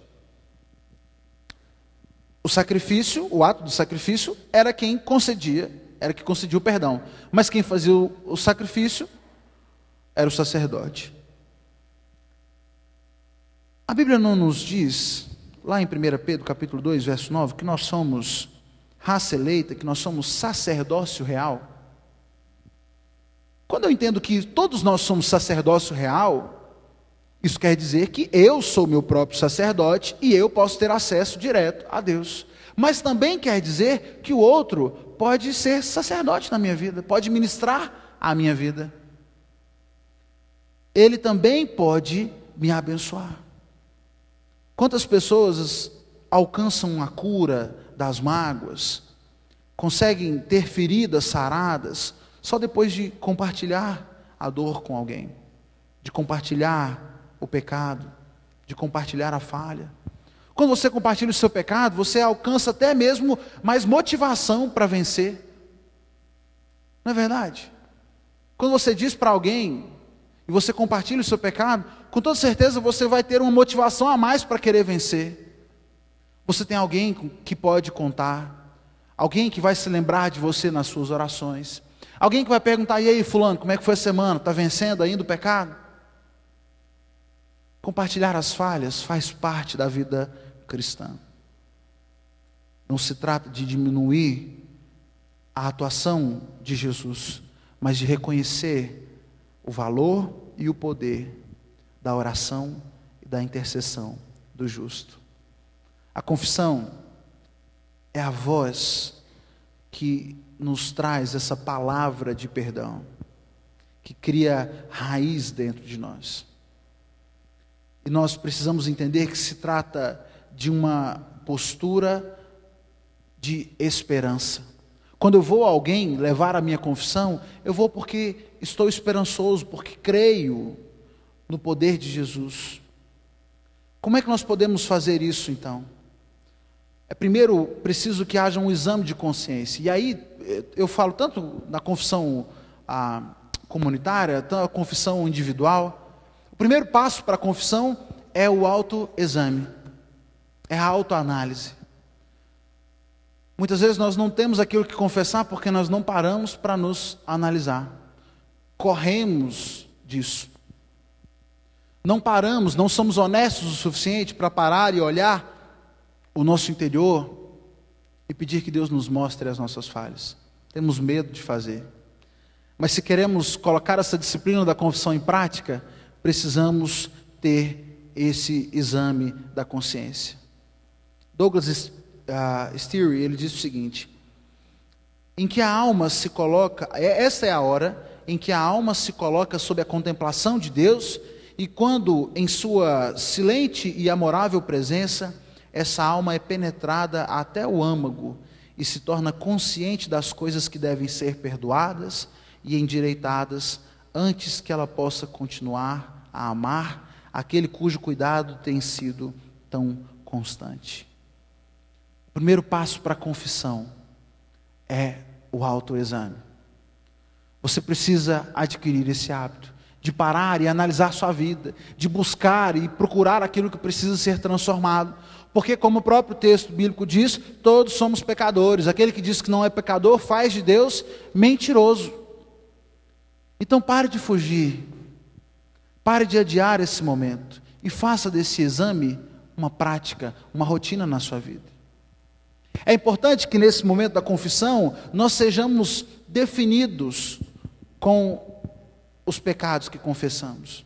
O sacrifício, o ato do sacrifício, era quem concedia, era que concedia o perdão. Mas quem fazia o sacrifício era o sacerdote. A Bíblia não nos diz, lá em 1 Pedro capítulo 2, verso 9, que nós somos raça eleita, que nós somos sacerdócio real. Quando eu entendo que todos nós somos sacerdócio real, isso quer dizer que eu sou meu próprio sacerdote e eu posso ter acesso direto a Deus. Mas também quer dizer que o outro pode ser sacerdote na minha vida, pode ministrar a minha vida. Ele também pode me abençoar. Quantas pessoas alcançam a cura das mágoas, conseguem ter feridas saradas, só depois de compartilhar a dor com alguém, de compartilhar o pecado, de compartilhar a falha. Quando você compartilha o seu pecado, você alcança até mesmo mais motivação para vencer. Não é verdade? Quando você diz para alguém, e você compartilha o seu pecado, com toda certeza você vai ter uma motivação a mais para querer vencer. Você tem alguém que pode contar, alguém que vai se lembrar de você nas suas orações, alguém que vai perguntar: e aí fulano, como é que foi a semana? Está vencendo ainda o pecado? Compartilhar as falhas faz parte da vida cristã. Não se trata de diminuir a atuação de Jesus, mas de reconhecer o valor e o poder da oração e da intercessão do justo. A confissão é a voz que nos traz essa palavra de perdão, que cria raiz dentro de nós. E nós precisamos entender que se trata de uma postura de esperança. Quando eu vou a alguém levar a minha confissão, eu vou porque estou esperançoso, porque creio no poder de Jesus. Como é que nós podemos fazer isso então? Primeiro, preciso que haja um exame de consciência. E aí, eu falo tanto na confissão comunitária, tanto na confissão individual. O primeiro passo para a confissão é o autoexame, é a autoanálise. Muitas vezes nós não temos aquilo que confessar porque nós não paramos para nos analisar. Corremos disso. Não paramos, não somos honestos o suficiente para parar e olhar o nosso interior e pedir que Deus nos mostre as nossas falhas. Temos medo de fazer. Mas se queremos colocar essa disciplina da confissão em prática, precisamos ter esse exame da consciência. Douglas Steere, ele diz o seguinte: em que a alma se coloca, essa é a hora em que a alma se coloca sob a contemplação de Deus, e quando em sua silente e amorável presença, essa alma é penetrada até o âmago e se torna consciente das coisas que devem ser perdoadas e endireitadas antes que ela possa continuar a amar aquele cujo cuidado tem sido tão constante. O primeiro passo para a confissão é o autoexame. Você precisa adquirir esse hábito de parar e analisar sua vida, de buscar e procurar aquilo que precisa ser transformado. Porque, como o próprio texto bíblico diz, todos somos pecadores. Aquele que diz que não é pecador faz de Deus mentiroso. Então pare de fugir, pare de adiar esse momento e faça desse exame uma prática, uma rotina na sua vida. É importante que nesse momento da confissão nós sejamos definidos com os pecados que confessamos.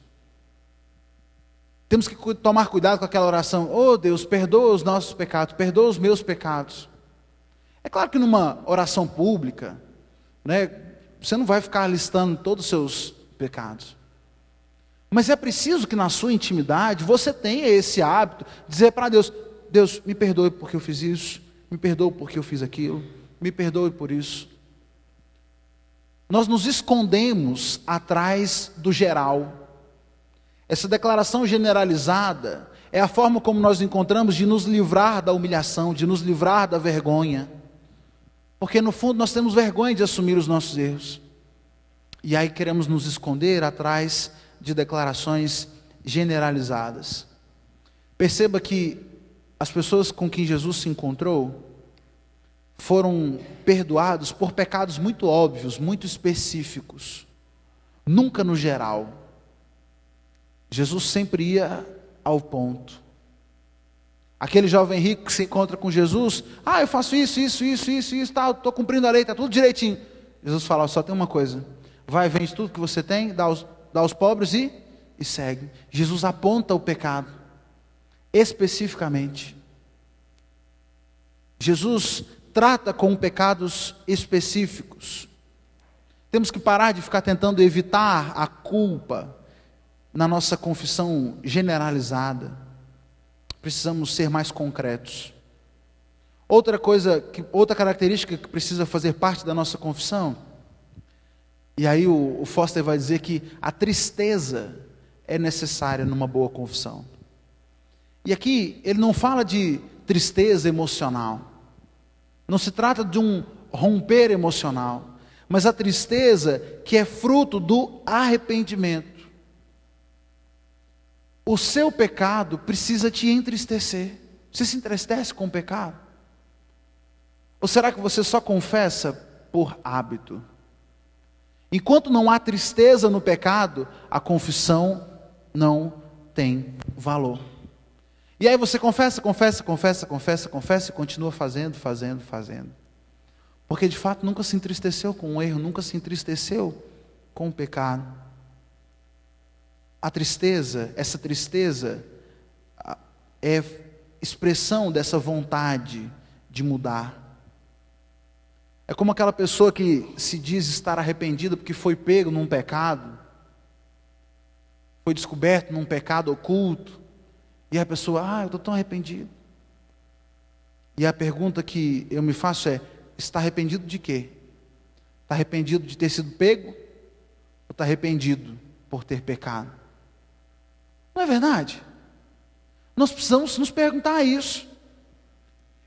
Temos que tomar cuidado com aquela oração: oh Deus, perdoa os nossos pecados, perdoa os meus pecados. É claro que numa oração pública, você não vai ficar listando todos os seus pecados. Mas é preciso que na sua intimidade você tenha esse hábito de dizer para Deus: Deus, me perdoe porque eu fiz isso, me perdoe porque eu fiz aquilo, me perdoe por isso. Nós nos escondemos atrás do geral. Essa declaração generalizada é a forma como nós encontramos de nos livrar da humilhação, de nos livrar da vergonha. Porque no fundo nós temos vergonha de assumir os nossos erros. E aí queremos nos esconder atrás de declarações generalizadas. Perceba que as pessoas com quem Jesus se encontrou foram perdoados por pecados muito óbvios, muito específicos, nunca no geral. Jesus sempre ia ao ponto. Aquele jovem rico que se encontra com Jesus: eu faço isso, estou cumprindo a lei, está tudo direitinho. Jesus fala: só tem uma coisa, vai, vende tudo que você tem, dá aos pobres e segue. Jesus aponta o pecado, especificamente. Jesus trata com pecados específicos. Temos que parar de ficar tentando evitar a culpa na nossa confissão generalizada. precisamos ser mais concretos. Outra característica que precisa fazer parte da nossa confissão, e aí o Foster vai dizer que a tristeza é necessária numa boa confissão. E aqui ele não fala de tristeza emocional, não se trata de um romper emocional, mas a tristeza que é fruto do arrependimento. O seu pecado precisa te entristecer. Você se entristece com o pecado? Ou será que você só confessa por hábito? Enquanto não há tristeza no pecado, a confissão não tem valor. E aí você confessa e continua fazendo. Porque de fato nunca se entristeceu com o erro, nunca se entristeceu com o pecado. A tristeza, essa tristeza é expressão dessa vontade de mudar. É como aquela pessoa que se diz estar arrependida porque foi pego num pecado, foi descoberto num pecado oculto, e a pessoa, eu estou tão arrependido. E a pergunta que eu me faço é, está arrependido de quê? Está arrependido de ter sido pego? Ou está arrependido por ter pecado? Não é verdade? Nós precisamos nos perguntar isso.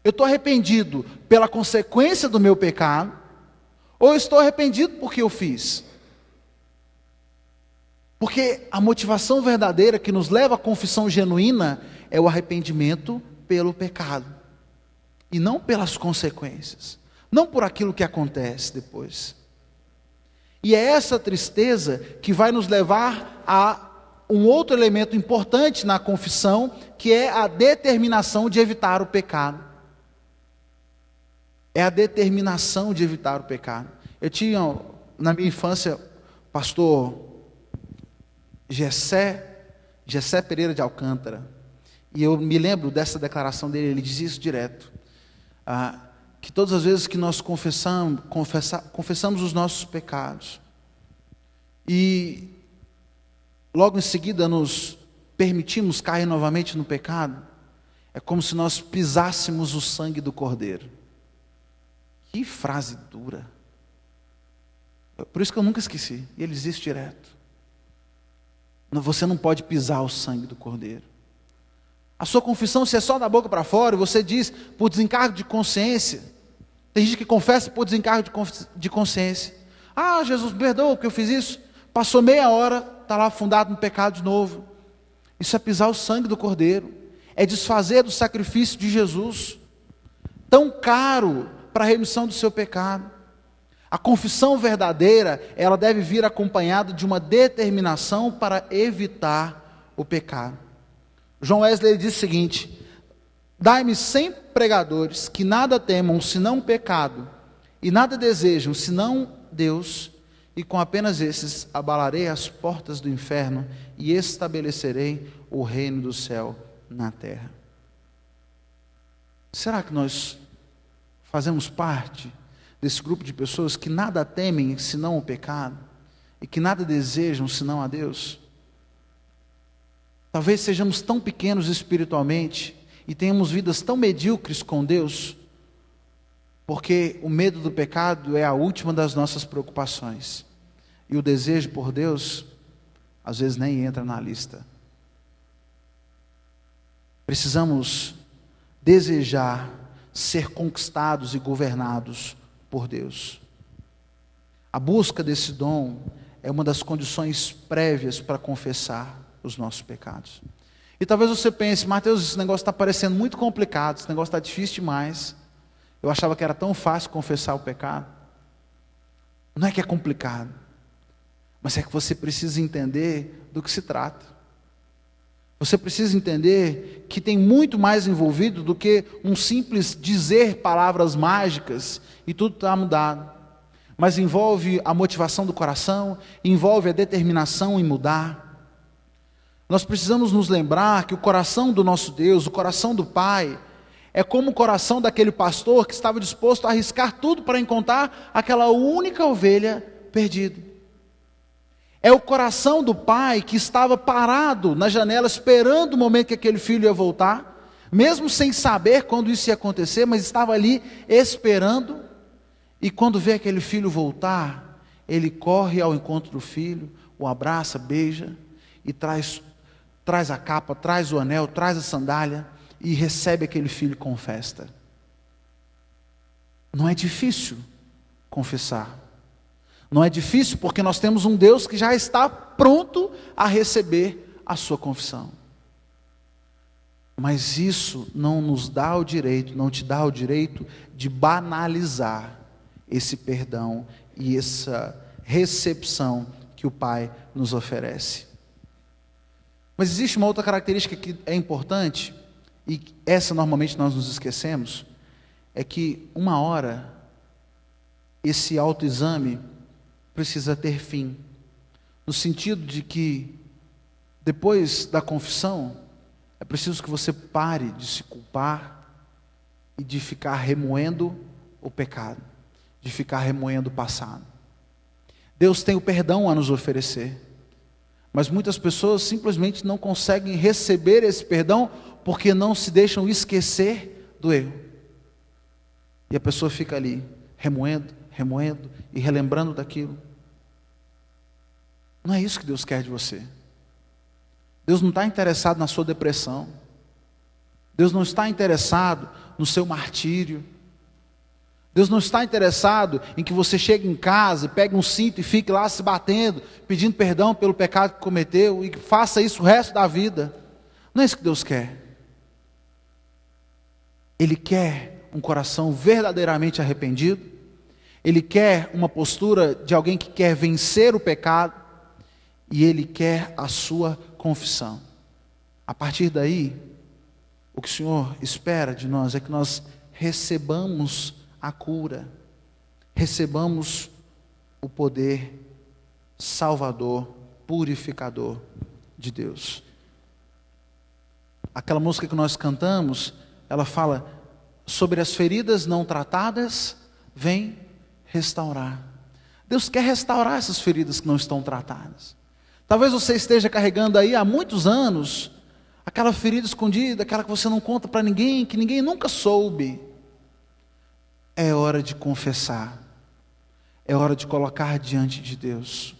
Eu estou arrependido pela consequência do meu pecado? Ou eu estou arrependido porque eu fiz? Porque a motivação verdadeira que nos leva à confissão genuína é o arrependimento pelo pecado. E não pelas consequências. Não por aquilo que acontece depois. E é essa tristeza que vai nos levar a um outro elemento importante na confissão, que é a determinação de evitar o pecado. É a determinação de evitar o pecado. Eu tinha, na minha infância, pastor Gessé Pereira de Alcântara, e eu me lembro dessa declaração dele, ele diz isso direto, que todas as vezes que nós confessamos os nossos pecados, e logo em seguida nos permitimos cair novamente no pecado, é como se nós pisássemos o sangue do Cordeiro. Que frase dura. Por isso que eu nunca esqueci, e ele diz isso direto. Você não pode pisar o sangue do Cordeiro. A sua confissão, se é só da boca para fora, e você diz por desencargo de consciência. Tem gente que confessa por desencargo de consciência. Jesus, me perdoa porque eu fiz isso. Passou meia hora, está lá afundado no pecado de novo. Isso é pisar o sangue do Cordeiro. É desfazer do sacrifício de Jesus, tão caro para a remissão do seu pecado. A confissão verdadeira, ela deve vir acompanhada de uma determinação para evitar o pecado. John Wesley diz o seguinte: dai-me 100 pregadores que nada temam senão o pecado, e nada desejam senão Deus, e com apenas esses abalarei as portas do inferno e estabelecerei o reino do céu na terra. Será que nós fazemos parte desse grupo de pessoas que nada temem senão o pecado e que nada desejam senão a Deus? Talvez sejamos tão pequenos espiritualmente e tenhamos vidas tão medíocres com Deus, porque o medo do pecado é a última das nossas preocupações, e o desejo por Deus às vezes nem entra na lista. Precisamos desejar ser conquistados e governados por Deus. A busca desse dom é uma das condições prévias para confessar os nossos pecados. E talvez você pense: Mateus, esse negócio está parecendo muito complicado, esse negócio está difícil demais. Eu achava que era tão fácil confessar o pecado. Não é que é complicado, mas é que você precisa entender do que se trata. Você precisa entender que tem muito mais envolvido do que um simples dizer palavras mágicas e tudo está mudado. Mas envolve a motivação do coração, envolve a determinação em mudar. Nós precisamos nos lembrar que o coração do nosso Deus, o coração do Pai, é como o coração daquele pastor que estava disposto a arriscar tudo para encontrar aquela única ovelha perdida. É o coração do pai que estava parado na janela esperando o momento que aquele filho ia voltar, mesmo sem saber quando isso ia acontecer, mas estava ali esperando. E quando vê aquele filho voltar, ele corre ao encontro do filho, o abraça, beija e traz a capa, traz o anel, traz a sandália e recebe aquele filho com festa. Não é difícil confessar. Não é difícil porque nós temos um Deus que já está pronto a receber a sua confissão. Mas isso não nos dá o direito, não te dá o direito de banalizar esse perdão e essa recepção que o Pai nos oferece. Mas existe uma outra característica que é importante, e essa normalmente nós nos esquecemos, é que uma hora esse autoexame precisa ter fim, no sentido de que depois da confissão é preciso que você pare de se culpar e de ficar remoendo o pecado, de ficar remoendo o passado. Deus tem o perdão a nos oferecer, mas muitas pessoas simplesmente não conseguem receber esse perdão porque não se deixam esquecer do erro. E a pessoa fica ali, remoendo e relembrando daquilo. Não é isso que Deus quer de você. Deus não está interessado na sua depressão. Deus não está interessado no seu martírio. Deus não está interessado em que você chegue em casa, pegue um cinto e fique lá se batendo, pedindo perdão pelo pecado que cometeu e que faça isso o resto da vida. Não é isso que Deus quer. Ele quer um coração verdadeiramente arrependido. Ele quer uma postura de alguém que quer vencer o pecado. E Ele quer a sua confissão. A partir daí, o que o Senhor espera de nós é que nós recebamos a cura, recebamos o poder salvador, purificador de Deus. Aquela música que nós cantamos, ela fala sobre as feridas não tratadas, vem restaurar. Deus quer restaurar essas feridas que não estão tratadas. Talvez você esteja carregando aí há muitos anos aquela ferida escondida, aquela que você não conta para ninguém, que ninguém nunca soube. É hora de confessar. É hora de colocar diante de Deus.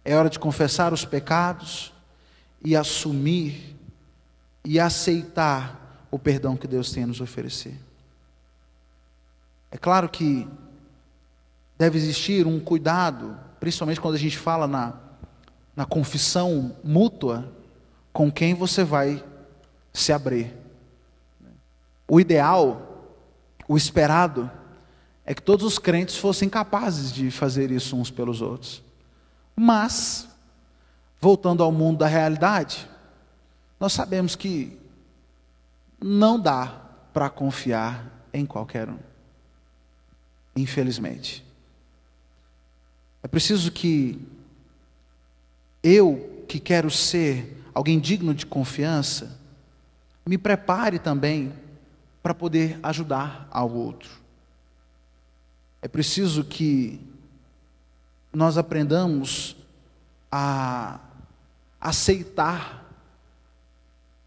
É hora de confessar os pecados e assumir e aceitar o perdão que Deus tem a nos oferecer. É claro que deve existir um cuidado, principalmente quando a gente fala na confissão mútua, com quem você vai se abrir. O ideal, o esperado, é que todos os crentes fossem capazes de fazer isso uns pelos outros. Mas, voltando ao mundo da realidade, nós sabemos que não dá para confiar em qualquer um. Infelizmente. É preciso que eu, que quero ser alguém digno de confiança, me prepare também para poder ajudar ao outro. É preciso que nós aprendamos a aceitar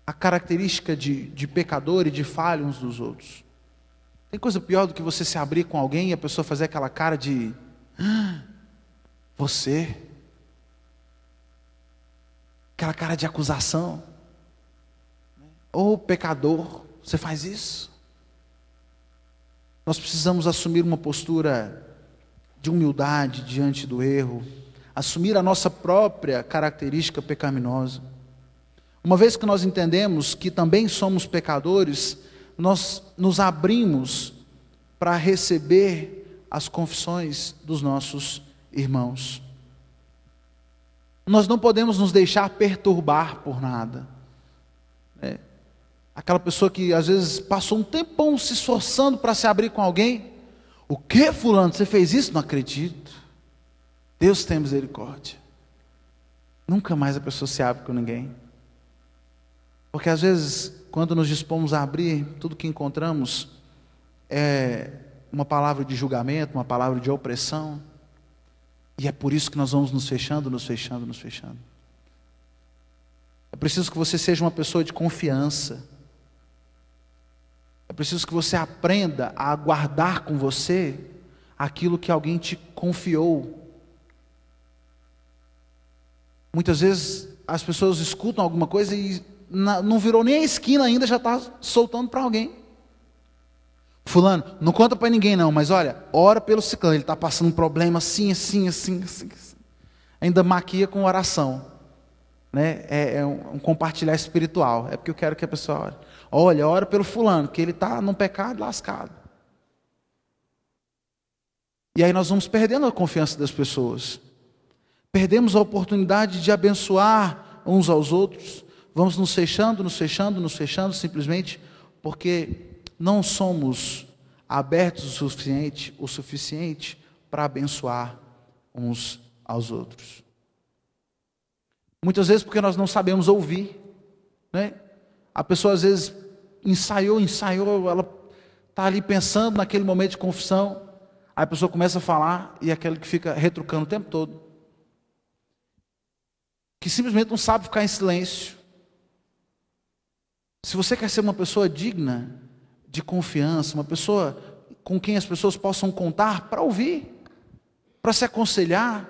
a característica de pecador e de falha uns dos outros. Tem coisa pior do que você se abrir com alguém e a pessoa fazer aquela cara de você? Aquela cara de acusação. Ô pecador, você faz isso? Nós precisamos assumir uma postura de humildade diante do erro, assumir a nossa própria característica pecaminosa. Uma vez que nós entendemos que também somos pecadores, nós nos abrimos para receber as confissões dos nossos irmãos. Nós não podemos nos deixar perturbar por nada. Aquela pessoa que às vezes passou um tempão se esforçando para se abrir com alguém. O que, fulano, você fez isso? Não acredito. Deus tem misericórdia. Nunca mais a pessoa se abre com ninguém. Porque às vezes, quando nos dispomos a abrir, tudo que encontramos é uma palavra de julgamento, uma palavra de opressão. E é por isso que nós vamos nos fechando. É preciso que você seja uma pessoa de confiança. É preciso que você aprenda a guardar com você aquilo que alguém te confiou. Muitas vezes as pessoas escutam alguma coisa e não virou nem a esquina ainda, já está soltando para alguém. Fulano, não conta para ninguém não, mas olha, ora pelo ciclano, ele está passando um problema assim. Ainda maquia com oração, né? É um compartilhar espiritual, é porque eu quero que a pessoa ore. Ora pelo fulano, que ele está num pecado lascado. E aí nós vamos perdendo a confiança das pessoas, perdemos a oportunidade de abençoar uns aos outros, vamos nos fechando, simplesmente porque não somos abertos o suficiente para abençoar uns aos outros. Muitas vezes porque nós não sabemos ouvir, né? A pessoa às vezes ensaiou, ela está ali pensando naquele momento de confissão, aí a pessoa começa a falar e é aquele que fica retrucando o tempo todo, que simplesmente não sabe ficar em silêncio. Se você quer ser uma pessoa digna de confiança, uma pessoa com quem as pessoas possam contar para ouvir, para se aconselhar,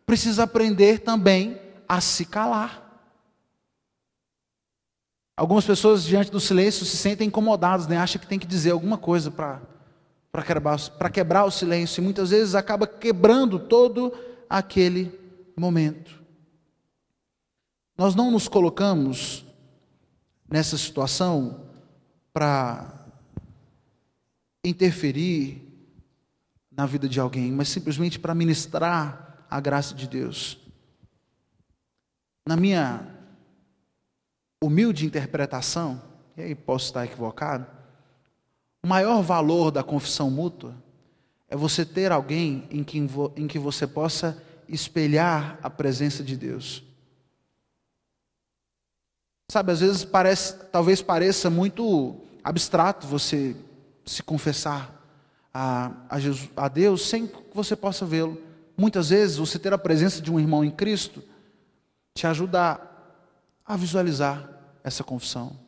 precisa aprender também a se calar. Algumas pessoas diante do silêncio se sentem incomodadas, né? Acham que tem que dizer alguma coisa para quebrar o silêncio, e muitas vezes acaba quebrando todo aquele momento. Nós não nos colocamos nessa situação para interferir na vida de alguém, mas simplesmente para ministrar a graça de Deus. Na minha humilde interpretação, e aí posso estar equivocado, o maior valor da confissão mútua é você ter alguém em que você possa espelhar a presença de Deus. Sabe, às vezes talvez pareça muito abstrato você se confessar a Deus sem que você possa vê-lo. Muitas vezes você ter a presença de um irmão em Cristo te ajuda a visualizar essa confissão,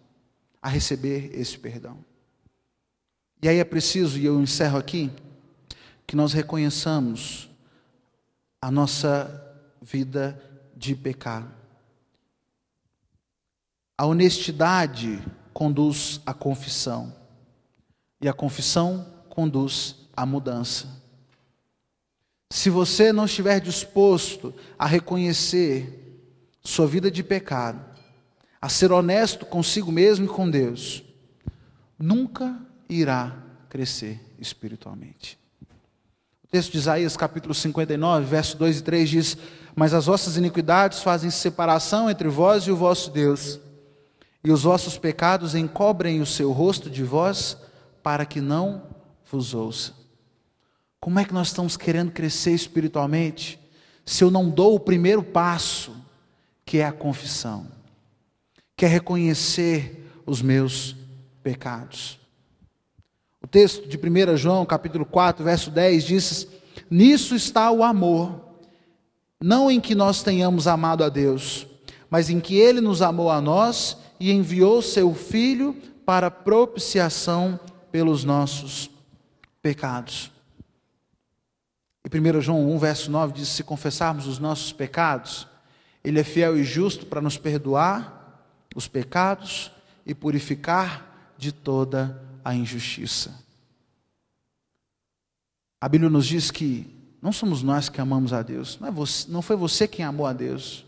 a receber esse perdão. E aí é preciso, e eu encerro aqui, que nós reconheçamos a nossa vida de pecado. A honestidade conduz à confissão, e a confissão conduz à mudança. Se você não estiver disposto a reconhecer sua vida de pecado, a ser honesto consigo mesmo e com Deus, nunca irá crescer espiritualmente. O texto de Isaías, capítulo 59, verso 2 e 3 diz: mas as vossas iniquidades fazem separação entre vós e o vosso Deus, e os vossos pecados encobrem o seu rosto de vós, para que não vos ouça. Como é que nós estamos querendo crescer espiritualmente, se eu não dou o primeiro passo, que é a confissão, que é reconhecer os meus pecados? O texto de 1 João, capítulo 4, verso 10, diz: nisso está o amor, não em que nós tenhamos amado a Deus, mas em que Ele nos amou a nós e enviou seu Filho para propiciação pelos nossos pecados. E 1 João 1, verso 9 diz: se confessarmos os nossos pecados, Ele é fiel e justo para nos perdoar os pecados e purificar de toda a injustiça. A Bíblia nos diz que não somos nós que amamos a Deus, não foi você quem amou a Deus,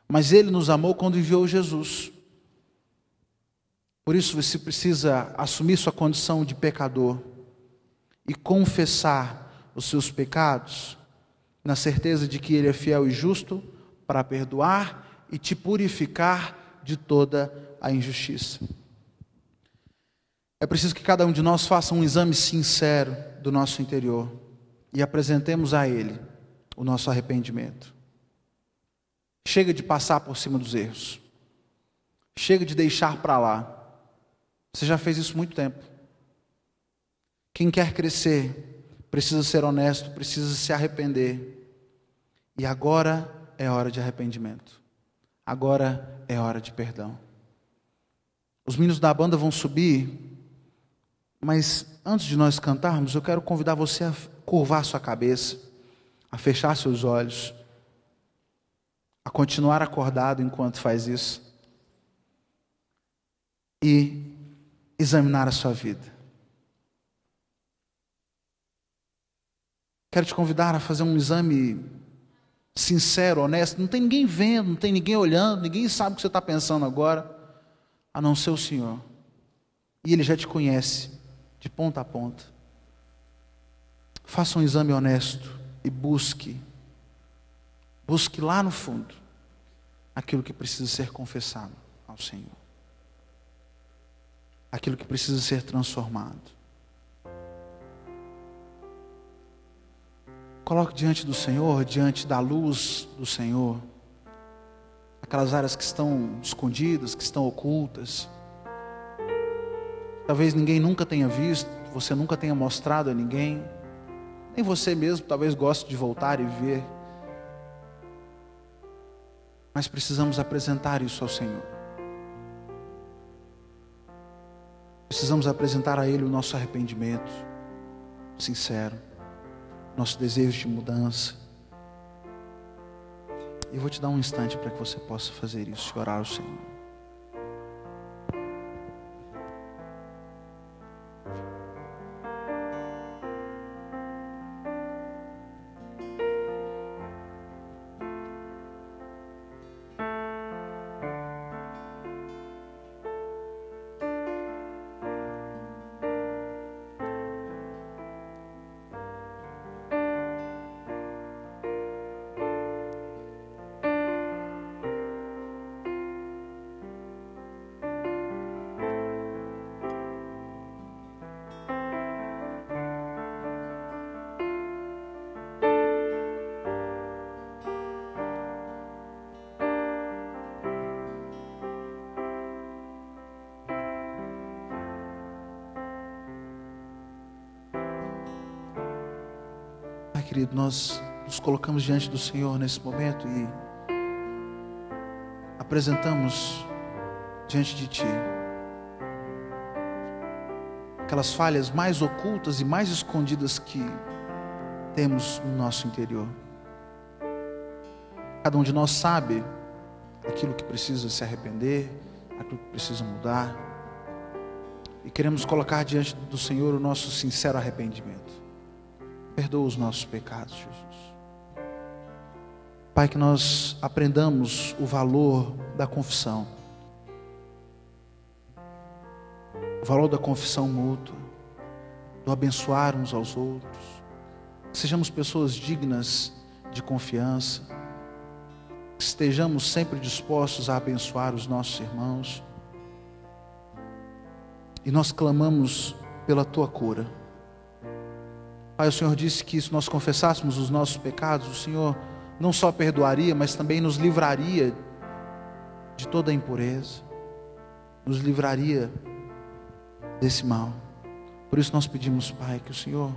mas Ele nos amou quando enviou Jesus. Por isso você precisa assumir sua condição de pecador e confessar os seus pecados, na certeza de que Ele é fiel e justo para perdoar e te purificar de toda a injustiça. É preciso que cada um de nós faça um exame sincero do nosso interior e apresentemos a Ele o nosso arrependimento. Chega de passar por cima dos erros. Chega de deixar para lá. Você já fez isso há muito tempo. Quem quer crescer precisa ser honesto, precisa se arrepender. E agora é hora de arrependimento. Agora é hora de perdão. Os meninos da banda vão subir Mas antes de nós cantarmos, eu quero convidar você a curvar sua cabeça, a fechar seus olhos, a continuar acordado enquanto faz isso e examinar a sua vida. Quero te convidar a fazer um exame sincero, honesto. Não tem ninguém vendo, não tem ninguém olhando, ninguém sabe o que você está pensando agora, a não ser o Senhor. E Ele já te conhece de ponta a ponta. Faça um exame honesto e busque lá no fundo aquilo que precisa ser confessado ao Senhor, aquilo que precisa ser transformado. Coloque diante do Senhor, diante da luz do Senhor, aquelas áreas que estão escondidas, que estão ocultas. Talvez ninguém nunca tenha visto, você nunca tenha mostrado a ninguém, nem você mesmo talvez goste de voltar e ver. Mas precisamos apresentar isso ao Senhor. Precisamos apresentar a Ele o nosso arrependimento sincero, nosso desejo de mudança. E eu vou te dar um instante para que você possa fazer isso e orar ao Senhor. Querido, nós nos colocamos diante do Senhor nesse momento e apresentamos diante de Ti aquelas falhas mais ocultas e mais escondidas que temos no nosso interior. Cada um de nós sabe aquilo que precisa se arrepender, aquilo que precisa mudar, e queremos colocar diante do Senhor o nosso sincero arrependimento. Perdoa os nossos pecados, Jesus. Pai, que nós aprendamos o valor da confissão, o valor da confissão mútua, do abençoar uns aos outros, que sejamos pessoas dignas de confiança, que estejamos sempre dispostos a abençoar os nossos irmãos, e nós clamamos pela Tua cura. Pai, o Senhor disse que se nós confessássemos os nossos pecados, o Senhor não só perdoaria, mas também nos livraria de toda a impureza, nos livraria desse mal. Por isso nós pedimos, Pai, que o Senhor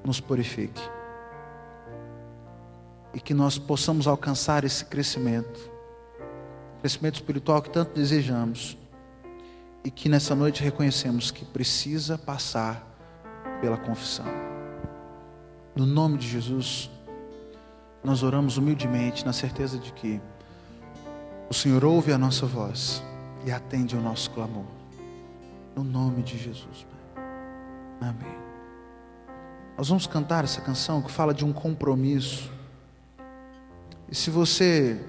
nos purifique e que nós possamos alcançar esse crescimento espiritual que tanto desejamos, e que nessa noite reconhecemos que precisa passar pela confissão. No nome de Jesus, nós oramos humildemente, na certeza de que o Senhor ouve a nossa voz e atende ao nosso clamor. No nome de Jesus, Pai. Amém. Nós vamos cantar essa canção que fala de um compromisso. E se você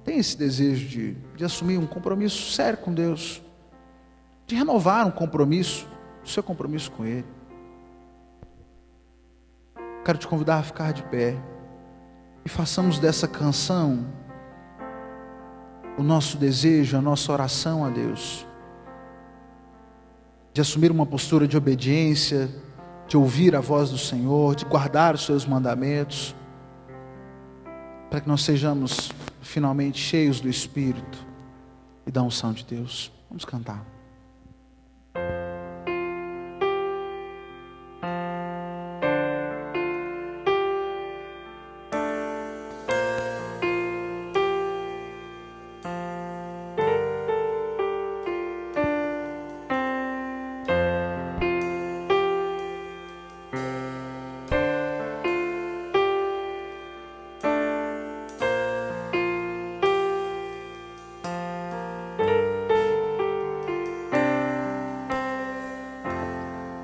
tem esse desejo de assumir um compromisso sério com Deus, de renovar um compromisso, o seu compromisso com Ele, quero te convidar a ficar de pé e façamos dessa canção o nosso desejo, a nossa oração a Deus, de assumir uma postura de obediência, de ouvir a voz do Senhor, de guardar os seus mandamentos, para que nós sejamos finalmente cheios do Espírito e da unção de Deus. Vamos cantar.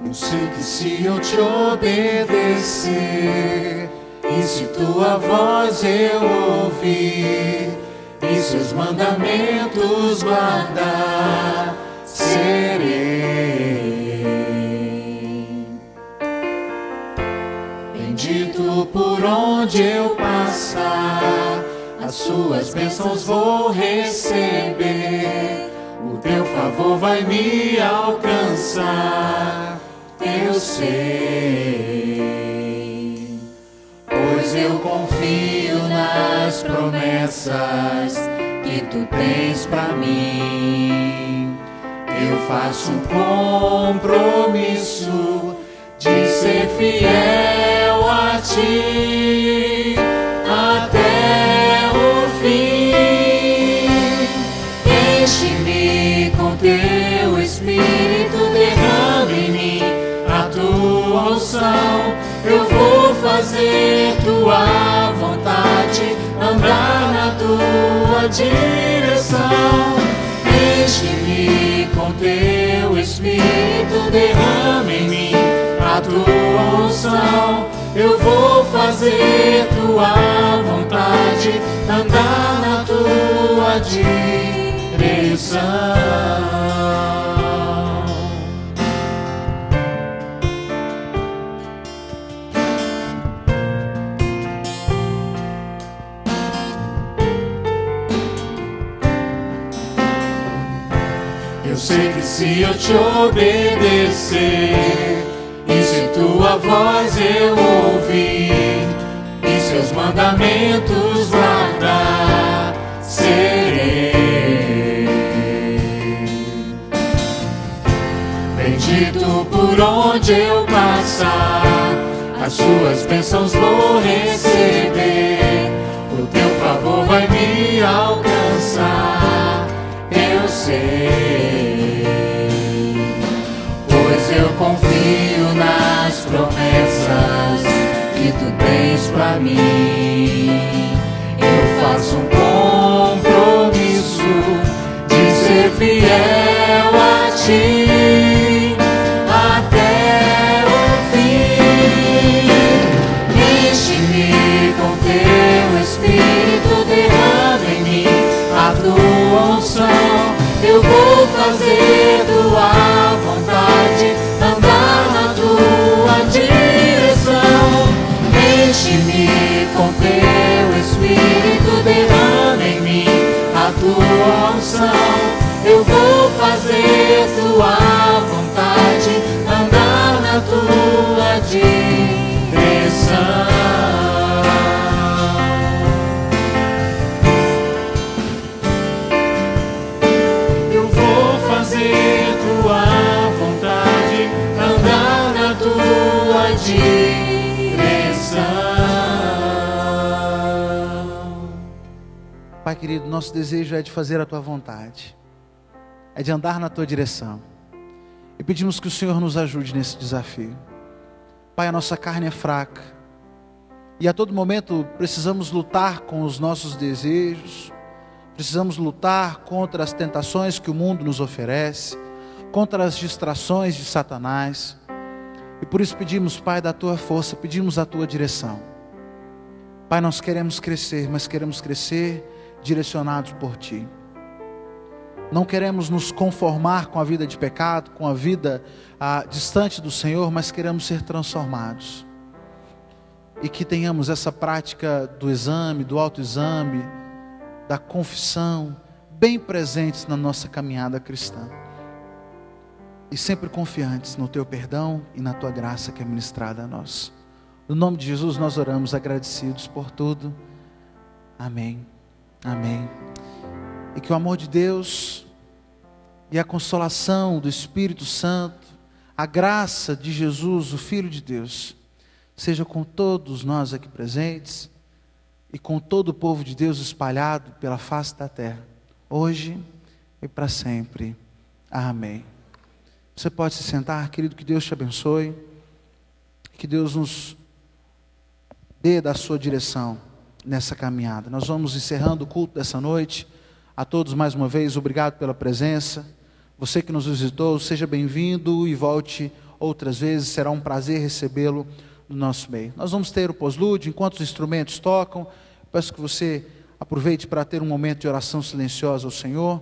Eu sei que se eu te obedecer, e se tua voz eu ouvir, e seus mandamentos guardar, serei bendito por onde eu passar. As suas bênçãos vou receber, o teu favor vai me alcançar, eu sei, pois eu confio nas promessas que tu tens pra mim. Eu faço um compromisso de ser fiel a ti até o fim. Enche-me com teu Espírito, derrama em mim a tua unção. Eu vou fazer tua vontade, andar na tua direção. Enche-me com teu Espírito, derrama em mim a tua unção. Eu vou fazer tua vontade, andar na tua direção. Eu sei que se eu te obedecer, e se tua voz eu ouvir, e seus mandamentos guardar, serei bendito por onde eu passar. As suas bênçãos vou receber, o teu favor vai me alcançar, eu sei, pois eu confio nas promessas que tu tens pra mim. Eu faço um compromisso de ser fiel a ti até o fim. Enche-me com teu Espírito, derrama em mim a tua unção. Eu vou fazer tua vontade, andar na tua direção. Enche-me com teu Espírito, derrama em mim a tua unção. Eu vou fazer tua vontade, andar na tua direção. Eu vou fazer tua vontade, andar na tua direção. Pai querido, nosso desejo é de fazer a tua vontade, é de andar na tua direção, e pedimos que o Senhor nos ajude nesse desafio. Pai, a nossa carne é fraca, e a todo momento precisamos lutar com os nossos desejos, precisamos lutar contra as tentações que o mundo nos oferece, contra as distrações de Satanás, e por isso pedimos, Pai, da tua força, pedimos a tua direção. Pai, nós queremos crescer, mas queremos crescer direcionados por ti. Não queremos nos conformar com a vida de pecado, com a vida distante do Senhor, mas queremos ser transformados. E que tenhamos essa prática do exame, do autoexame, da confissão, bem presentes na nossa caminhada cristã. E sempre confiantes no teu perdão e na tua graça que é ministrada a nós. No nome de Jesus nós oramos agradecidos por tudo. Amém. Amém. E que o amor de Deus e a consolação do Espírito Santo, a graça de Jesus, o Filho de Deus, seja com todos nós aqui presentes e com todo o povo de Deus espalhado pela face da terra, hoje e para sempre. Amém. Você pode se sentar, querido, que Deus te abençoe, que Deus nos dê da sua direção nessa caminhada. Nós vamos encerrando o culto dessa noite. A todos mais uma vez, obrigado pela presença. Você que nos visitou, seja bem-vindo e volte outras vezes. Será um prazer recebê-lo no nosso meio. Nós vamos ter o pós-lúdio, enquanto os instrumentos tocam. Peço que você aproveite para ter um momento de oração silenciosa ao Senhor.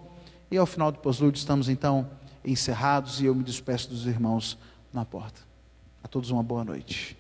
E ao final do pós-lúdio estamos então encerrados e eu me despeço dos irmãos na porta. A todos uma boa noite.